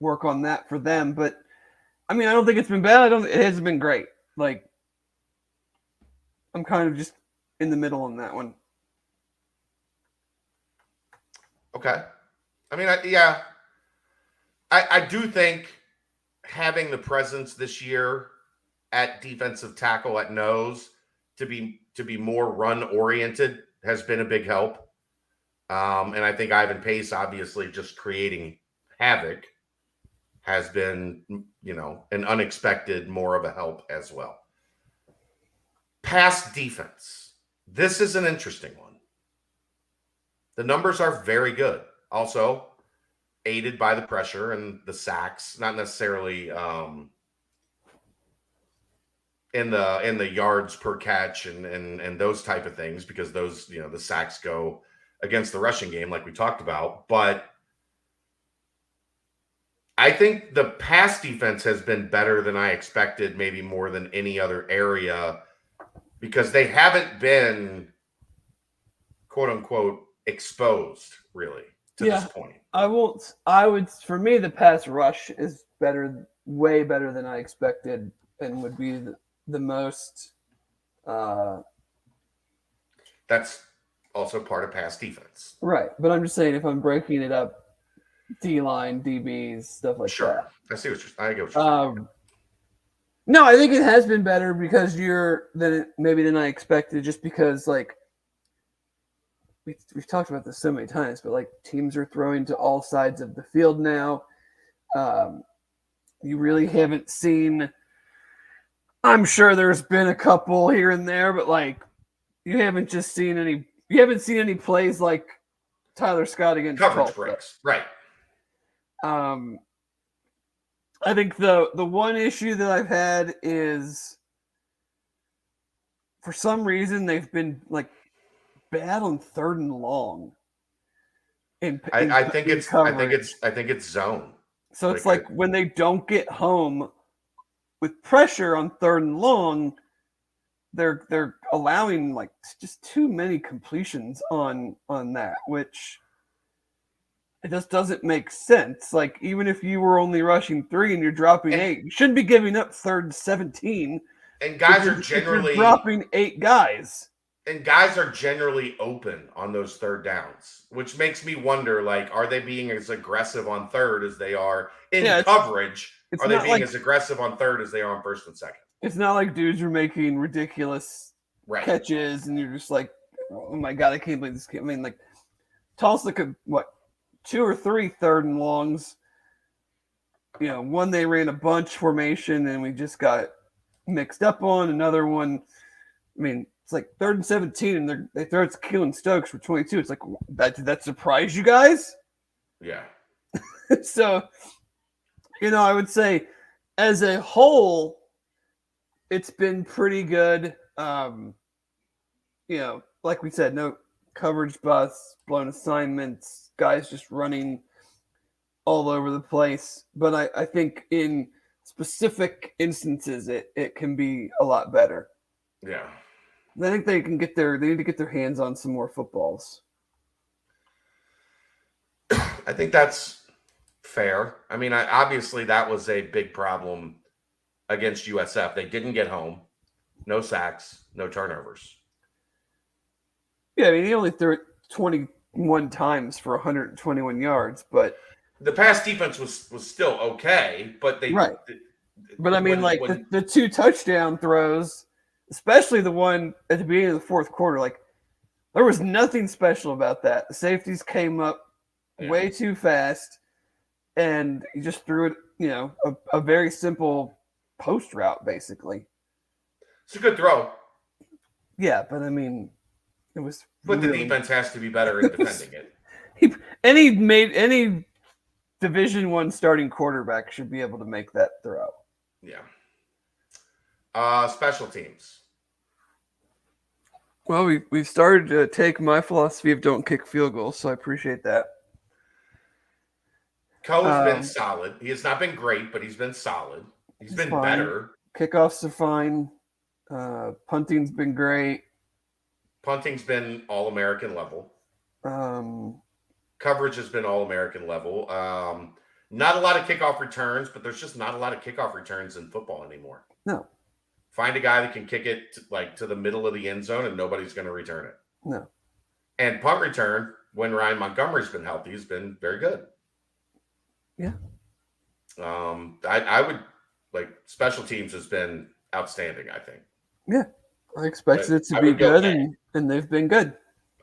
S3: work on that for them. But, I mean, I don't think it's been bad. It hasn't been great. Like, I'm kind of just in the middle on that one.
S1: Okay. I mean, I do think having the presence this year at defensive tackle at nose to be more run oriented has been a big help. And I think Ivan Pace, obviously, just creating havoc has been, an unexpected more of a help as well. Pass defense. This is an interesting one. The numbers are very good. Also, aided by the pressure and the sacks, not necessarily in the yards per catch and those type of things, because those, the sacks go against the rushing game like we talked about. But I think the pass defense has been better than I expected, maybe more than any other area, because they haven't been, quote unquote, exposed really to this point.
S3: For me, the pass rush is better, way better than I expected, and would be the most.
S1: That's also part of pass defense.
S3: Right. But I'm just saying, if I'm breaking it up, D-line, DBs, stuff like that.
S1: Sure. I get what you're saying.
S3: No, I think it has been better because than I expected, just because, like, we've talked about this so many times, but like teams are throwing to all sides of the field now. You really haven't seen. I'm sure there's been a couple here and there, but like you haven't seen any plays like Tyler Scott against
S1: Coverage
S3: Tulsa.
S1: breaks, right?
S3: I think the one issue that I've had is for some reason they've been like bad on 3rd and long.
S1: I think it's zone.
S3: So it's like when they don't get home with pressure on 3rd and long, they're allowing like just too many completions on that, which it just doesn't make sense. Like even if you were only rushing 3 and you're dropping 8, you shouldn't be giving up 3rd and 17.
S1: And guys are generally
S3: dropping 8 guys.
S1: And guys are generally open on those 3rd downs, which makes me wonder, like, are they being as aggressive on 3rd as they are in coverage? Are they being as aggressive on 3rd as they are on 1st and 2nd?
S3: It's not like dudes are making ridiculous catches and you're just like, oh my God, I can't believe this. I mean, like, Tulsa could, 2 or 3 3rd and longs. You know, one they ran a bunch formation and we just got mixed up on. Another one, I mean, it's like 3rd and 17 and they throw it to Keelan Stokes for 22. It's like, did that surprise you guys?
S1: Yeah.
S3: So, you know, I would say as a whole, it's been pretty good. You know, like we said, no coverage busts, blown assignments, guys just running all over the place. But I think in specific instances, it can be a lot better.
S1: Yeah.
S3: I think they need to get their hands on some more footballs.
S1: I think that's fair. I mean, obviously that was a big problem against USF. They didn't get home. No sacks, no turnovers.
S3: Yeah, I mean, he only threw it 21 times for 121 yards, but
S1: the pass defense was still okay, but they
S3: right. But I mean, the 2 touchdown throws, especially the one at the beginning of the 4th quarter, like there was nothing special about that. The safeties came up way too fast, and he just threw it, you know, a very simple post route, basically.
S1: It's a good throw.
S3: Yeah, but I mean, it was.
S1: But the defense has to be better in defending it.
S3: Any Division I starting quarterback should be able to make that throw.
S1: Yeah. Special teams.
S3: Well, we've started to take my philosophy of don't kick field goals, so I appreciate that.
S1: Cole's been solid. He has not been great, but he's been solid. He's been better.
S3: Kickoffs are fine. Punting's been great.
S1: Punting's been All-American level. Coverage has been All-American level. Not a lot of kickoff returns, but there's just not a lot of kickoff returns in football anymore.
S3: No.
S1: Find a guy that can kick it to the middle of the end zone and nobody's going to return it.
S3: No.
S1: And punt return, when Ryan Montgomery's been healthy, has been very good.
S3: Yeah.
S1: I would special teams has been outstanding, I think.
S3: Yeah. I expected it to be good, and they've been good.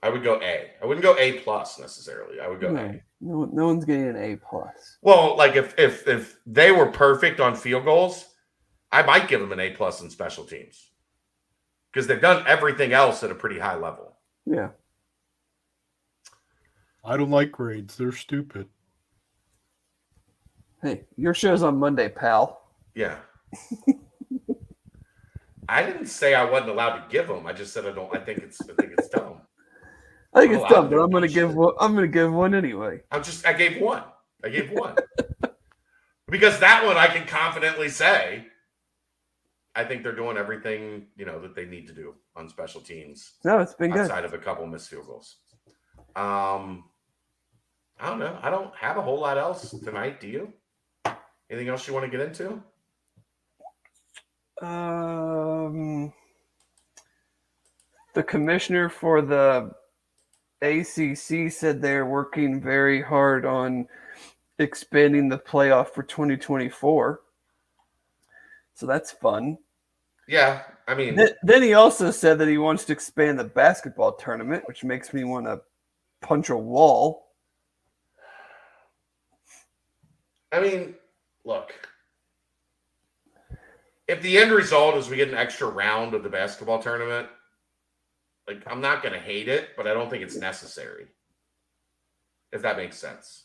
S1: I would go A. I wouldn't go A plus necessarily. I would go A.
S3: No one's getting an A plus.
S1: Well, like if they were perfect on field goals, I might give them an A plus in special teams because they've done everything else at a pretty high level.
S3: Yeah.
S4: I don't like grades. They're stupid.
S3: Hey, your show's on Monday, pal.
S1: Yeah. I didn't say I wasn't allowed to give them. I just said I think it's dumb.
S3: I think it's dumb, but I'm gonna give one anyway.
S1: I gave one. Because that one I can confidently say I think they're doing everything, that they need to do on special teams.
S3: No, it's been good.
S1: Outside of a couple missed field goals. I don't know. I don't have a whole lot else tonight. Do you? Anything else you want to get into?
S3: The commissioner for the ACC said they're working very hard on expanding the playoff for 2024. So that's fun.
S1: Yeah, I mean...
S3: Then he also said that he wants to expand the basketball tournament, which makes me want to punch a wall.
S1: I mean, look, if the end result is we get an extra round of the basketball tournament, like, I'm not going to hate it, but I don't think it's necessary. If that makes sense.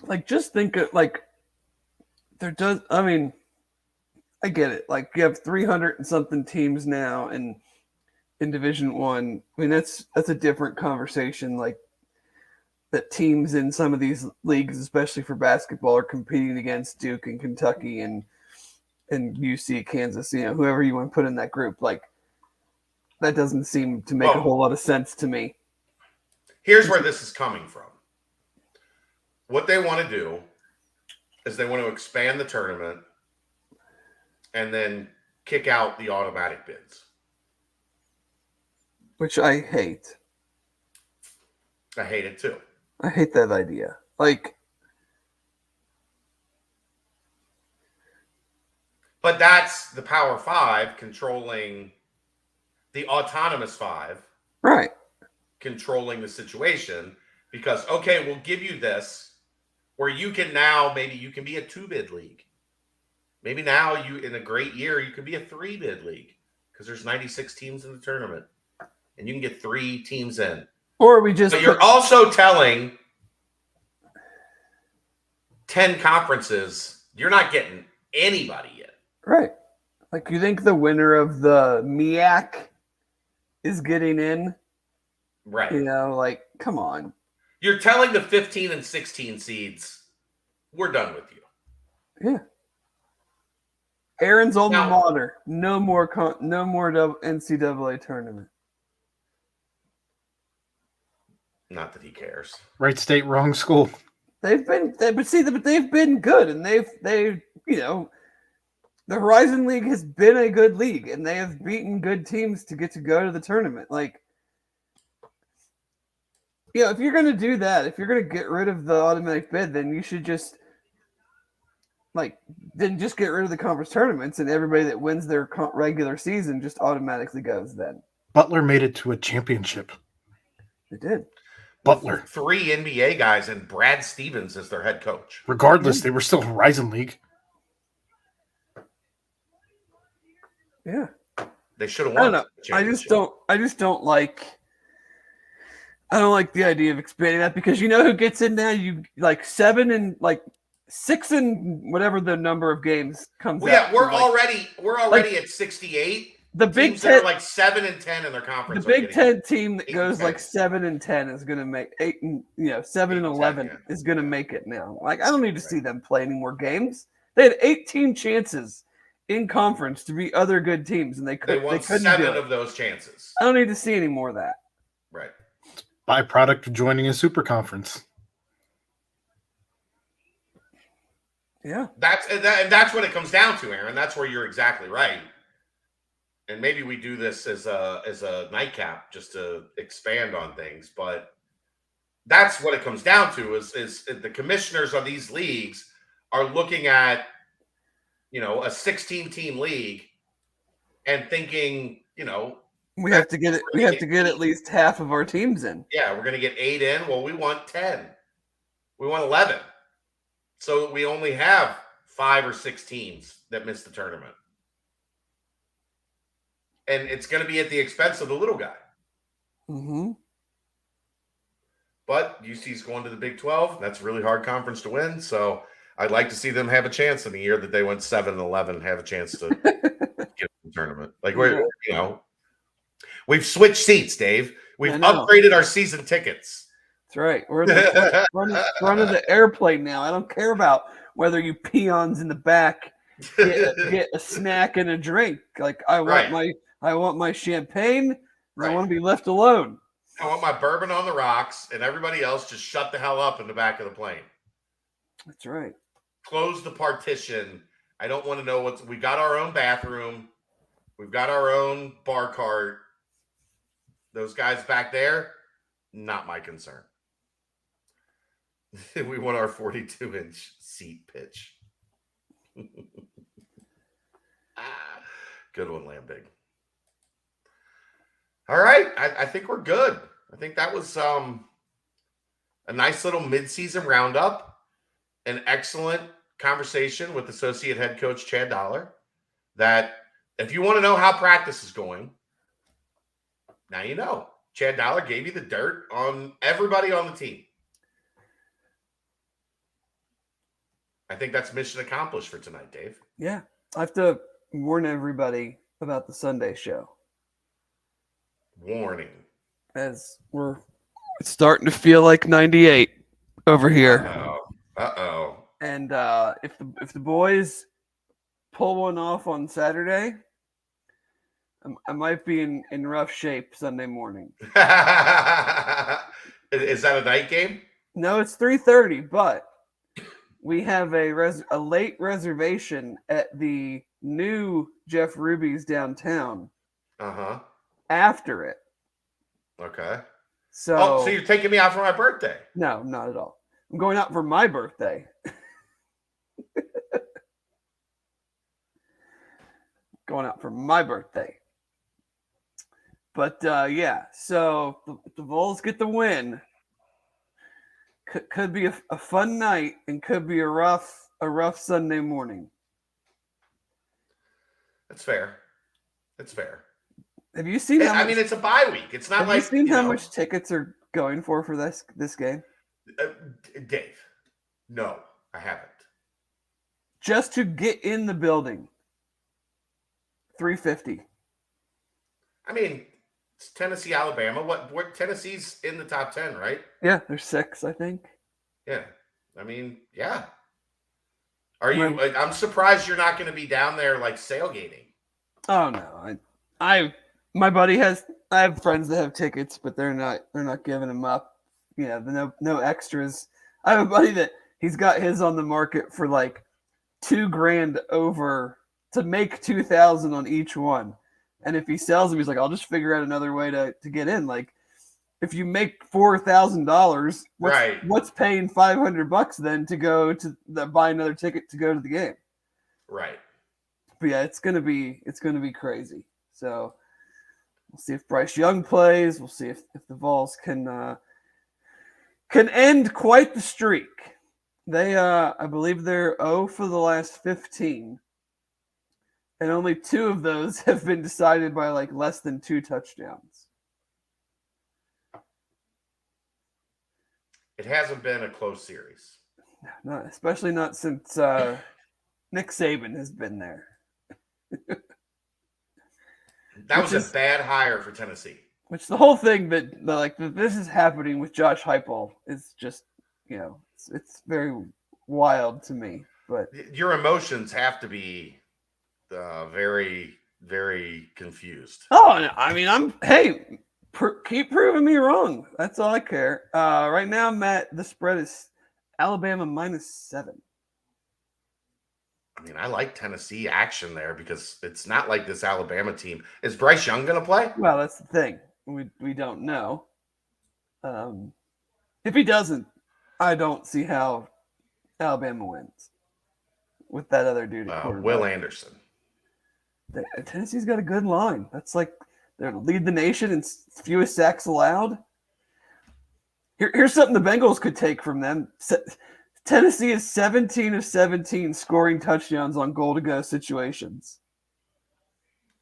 S3: Like, just think of, like, there does, I mean, I get it. Like, you have 300 and something teams now in Division One. I mean, that's a different conversation. Like, that teams in some of these leagues, especially for basketball, are competing against Duke and Kentucky and UC, Kansas, whoever you want to put in that group. Like, that doesn't seem to make a whole lot of sense to me.
S1: Here's where this is coming from. What they want to do is they want to expand the tournament and then kick out the automatic bids.
S3: Which I hate.
S1: I hate it too.
S3: I hate that idea. Like,
S1: but that's the Power Five controlling the autonomous five,
S3: right?
S1: Controlling the situation because, okay, we'll give you this where you can now, maybe you can be a 2-bid league. Maybe now you, in a great year, you could be a 3-bid league because there's 96 teams in the tournament and you can get 3 teams in.
S3: Or we just.
S1: But you're also telling 10 conferences you're not getting anybody yet.
S3: Right. Like, you think the winner of the MEAC is getting in?
S1: Right.
S3: Like, come on.
S1: You're telling the 15 and 16 seeds, we're done with you.
S3: Yeah. Aaron's alma mater. No more NCAA tournament.
S1: Not that he cares.
S4: Right state, wrong school.
S3: They've been good, and they the Horizon League has been a good league, and they have beaten good teams to get to go to the tournament. Like, if you're going to do that, if you're going to get rid of the automatic bid, then you should just get rid of the conference tournaments, and everybody that wins their regular season just automatically goes then.
S4: Butler made it to a championship.
S3: They did.
S4: Butler.
S1: 3 NBA guys and Brad Stevens as their head coach.
S4: Regardless, they were still Horizon League.
S3: Yeah.
S1: They should have
S3: I
S1: won.
S3: don't know. I just don't like. I don't like the idea of expanding that because who gets in now? You like 7 and 6 and whatever the number of games comes.
S1: Well, yeah, we're already at 68.
S3: The Big Ten
S1: are 7 and 10 in their conference.
S3: The Big Ten team that goes 7 and 10 is going to make 8 and 7 and 11 is going to make it now. Like, I don't need to see them play any more games. They had 18 chances in conference to beat other good teams, and they couldn't
S1: 7
S3: do it.
S1: of those chances.
S3: I don't need to see any more of that.
S1: Right.
S4: Byproduct of joining a super conference.
S3: Yeah.
S1: That's what it comes down to, Aaron. That's where you're exactly right. And maybe we do this as a nightcap just to expand on things, but that's what it comes down to is the commissioners of these leagues are looking at, a 16-team league and thinking,
S3: we have to get it. We have to get at least half of our teams in.
S1: Yeah, we're going to get 8 in. Well, we want 10. We want 11. So we only have 5 or 6 teams that miss the tournament. And it's going to be at the expense of the little guy.
S3: Mm-hmm.
S1: But UC's going to the Big 12. That's a really hard conference to win. So I'd like to see them have a chance in the year that they went 7-11, have a chance to get the tournament. Like, we've switched seats, Dave. We've upgraded our season tickets.
S3: That's right. We're in the front of the airplane now. I don't care about whether you peons in the back get a snack and a drink. Like, I want my champagne.
S1: Right.
S3: I want to be left alone.
S1: I want my bourbon on the rocks, and everybody else just shut the hell up in the back of the plane.
S3: That's right.
S1: Close the partition. I don't want to know we got our own bathroom. We've got our own bar cart. Those guys back there, not my concern. We want our 42-inch seat pitch. Good one, Lambig. All right. I think we're good. I think that was a nice little midseason roundup, an excellent conversation with associate head coach Chad Dollar. That if you want to know how practice is going, now you know. Chad Dollar gave you the dirt on everybody on the team. I think that's mission accomplished for tonight, Dave.
S3: Yeah. I have to warn everybody about the Sunday show.
S1: Warning.
S3: As it's starting to feel like 98 over here.
S1: Uh-oh.
S3: And if the boys pull one off on Saturday, I might be in rough shape Sunday morning.
S1: Is that a night game?
S3: No, it's 3:30, but we have a late reservation at the new Jeff Ruby's downtown.
S1: Uh-huh.
S3: After it.
S1: Okay.
S3: So
S1: you're taking me out for my birthday?
S3: No, not at all. I'm going out for my birthday. Going out for my birthday. But yeah, so if the Vols get the win, could be a fun night and could be a rough Sunday morning.
S1: That's fair. That's fair.
S3: Have you seen?
S1: I mean, it's a bye week. It's not like.
S3: Have you seen how much tickets are going for this game?
S1: Dave, no, I haven't.
S3: Just to get in the building, $350.
S1: I mean, it's Tennessee, Alabama. What Tennessee's in the top 10, right?
S3: Yeah, there's 6, I think.
S1: Yeah, I mean, yeah. Are you? I'm surprised you're not going to be down there like sailgating.
S3: Oh no, I have friends that have tickets, but they're not giving them up. Yeah, no extras. I have a buddy that he's got his on the market for like $2,000 over to make 2,000 on each one. And if he sells them, he's like, I'll just figure out another way to get in. Like, if you make $4,000, what's paying $500 then to go to buy another ticket to go to the game?
S1: Right.
S3: But yeah, it's gonna be crazy. So we'll see if Bryce Young plays. We'll see if the Vols can end quite the streak. They I believe they're 0 for the last 15. And only 2 of those have been decided by like less than 2 touchdowns.
S1: It hasn't been a close series.
S3: Especially not since Nick Saban has been there.
S1: That was a bad hire for Tennessee.
S3: Which the whole thing that this is happening with Josh Heupel is just, it's very wild to me. But
S1: your emotions have to be very, very confused.
S3: Oh, no, I mean, keep proving me wrong. That's all I care. Right now, Matt, the spread is Alabama -7.
S1: I mean, I like Tennessee action there because it's not like this Alabama team. Is Bryce Young going to play?
S3: Well, that's the thing. We don't know. If he doesn't, I don't see how Alabama wins with that other dude at quarterback.
S1: Will Anderson.
S3: Tennessee's got a good line. That's like they're lead the nation in fewest sacks allowed. Here's something the Bengals could take from them. Tennessee is 17 of 17 scoring touchdowns on goal-to-go situations.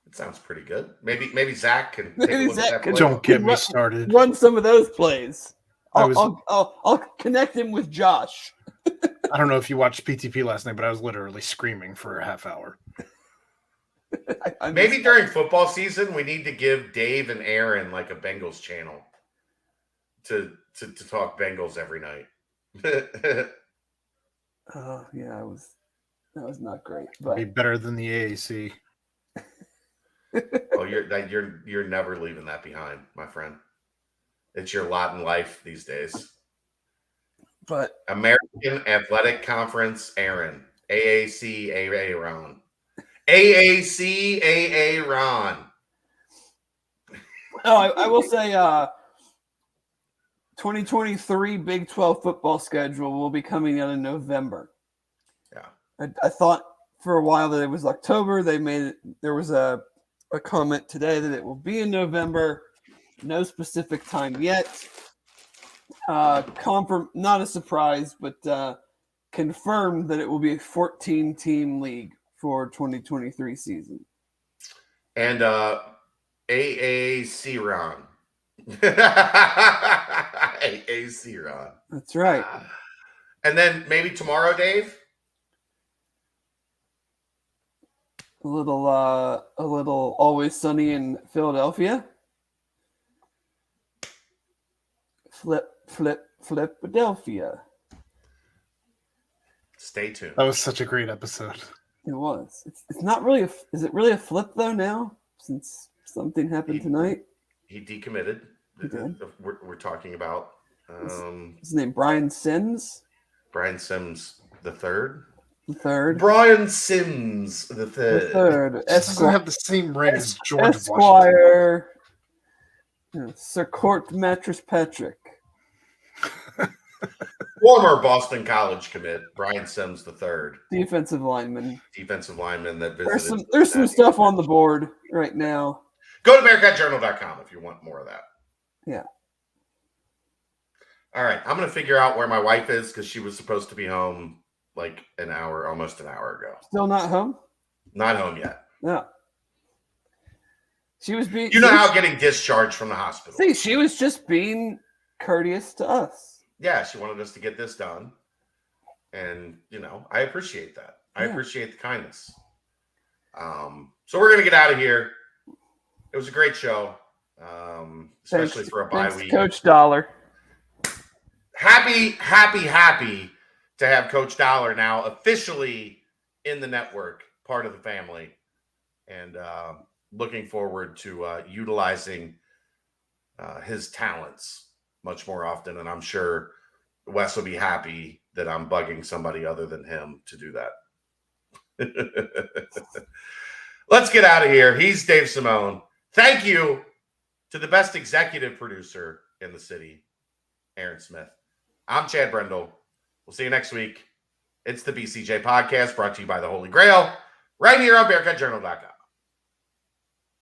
S1: It sounds pretty good. Maybe Zach can take a look at that play.
S4: Don't get me started.
S3: Run some of those plays. I'll connect him with Josh.
S4: I don't know if you watched PTP last night, but I was literally screaming for a half hour.
S1: Maybe during football season, we need to give Dave and Aaron like a Bengals channel to talk Bengals every night.
S3: Yeah, that was not great. But
S4: be better than the AAC.
S1: Oh, you're never leaving that behind, my friend. It's your lot in life these days.
S3: But
S1: American Athletic Conference, Aaron. AAC, Aaron. AAC, Aaron.
S3: Oh, I will say 2023 Big 12 football schedule will be coming out in November.
S1: Yeah.
S3: I thought for a while that it was October. There was a comment today that it will be in November. No specific time yet. Not a surprise, but confirmed that it will be a 14-team league for 2023 season.
S1: And AAC Ron. AAC Ron.
S3: That's right.
S1: And then maybe tomorrow, Dave?
S3: A little Always Sunny in Philadelphia. Philadelphia.
S1: Stay tuned.
S4: That was such a great episode.
S3: It was. It's not really. Is it really a flip though now? Since something happened tonight.
S1: He decommitted.
S3: He did.
S1: We're talking about
S3: his name Brian Sims.
S1: Brian Sims the third.
S3: The third.
S1: Brian Sims the third.
S3: The third.
S4: Doesn't have the same ring as George Washington.
S3: Esquire. Sir Court Mattress Patrick.
S1: Former Boston College commit, Brian Sims the third.
S3: Defensive lineman
S1: That visited.
S3: There's some stuff on the board right now.
S1: Go to BearcatJournal.com if you want more of that.
S3: Yeah.
S1: All right. I'm going to figure out where my wife is because she was supposed to be home like almost an hour ago.
S3: Still not home?
S1: Not home yet.
S3: No. She was being.
S1: You know how getting discharged from the hospital.
S3: See, she was just being courteous to us.
S1: Yeah, she wanted us to get this done. And, I appreciate that. I appreciate the kindness. So we're going to get out of here. It was a great show, especially for a bye week.
S3: Coach Dollar.
S1: Happy to have Coach Dollar now officially in the network, part of the family. And looking forward to utilizing his talents much more often, and I'm sure Wes will be happy that I'm bugging somebody other than him to do that. Let's get out of here. He's Dave Simone. Thank you to the best executive producer in the city, Aaron Smith. I'm Chad Brendel. We'll see you next week. It's the BCJ podcast brought to you by the Holy Grail right here on BearcatJournal.com.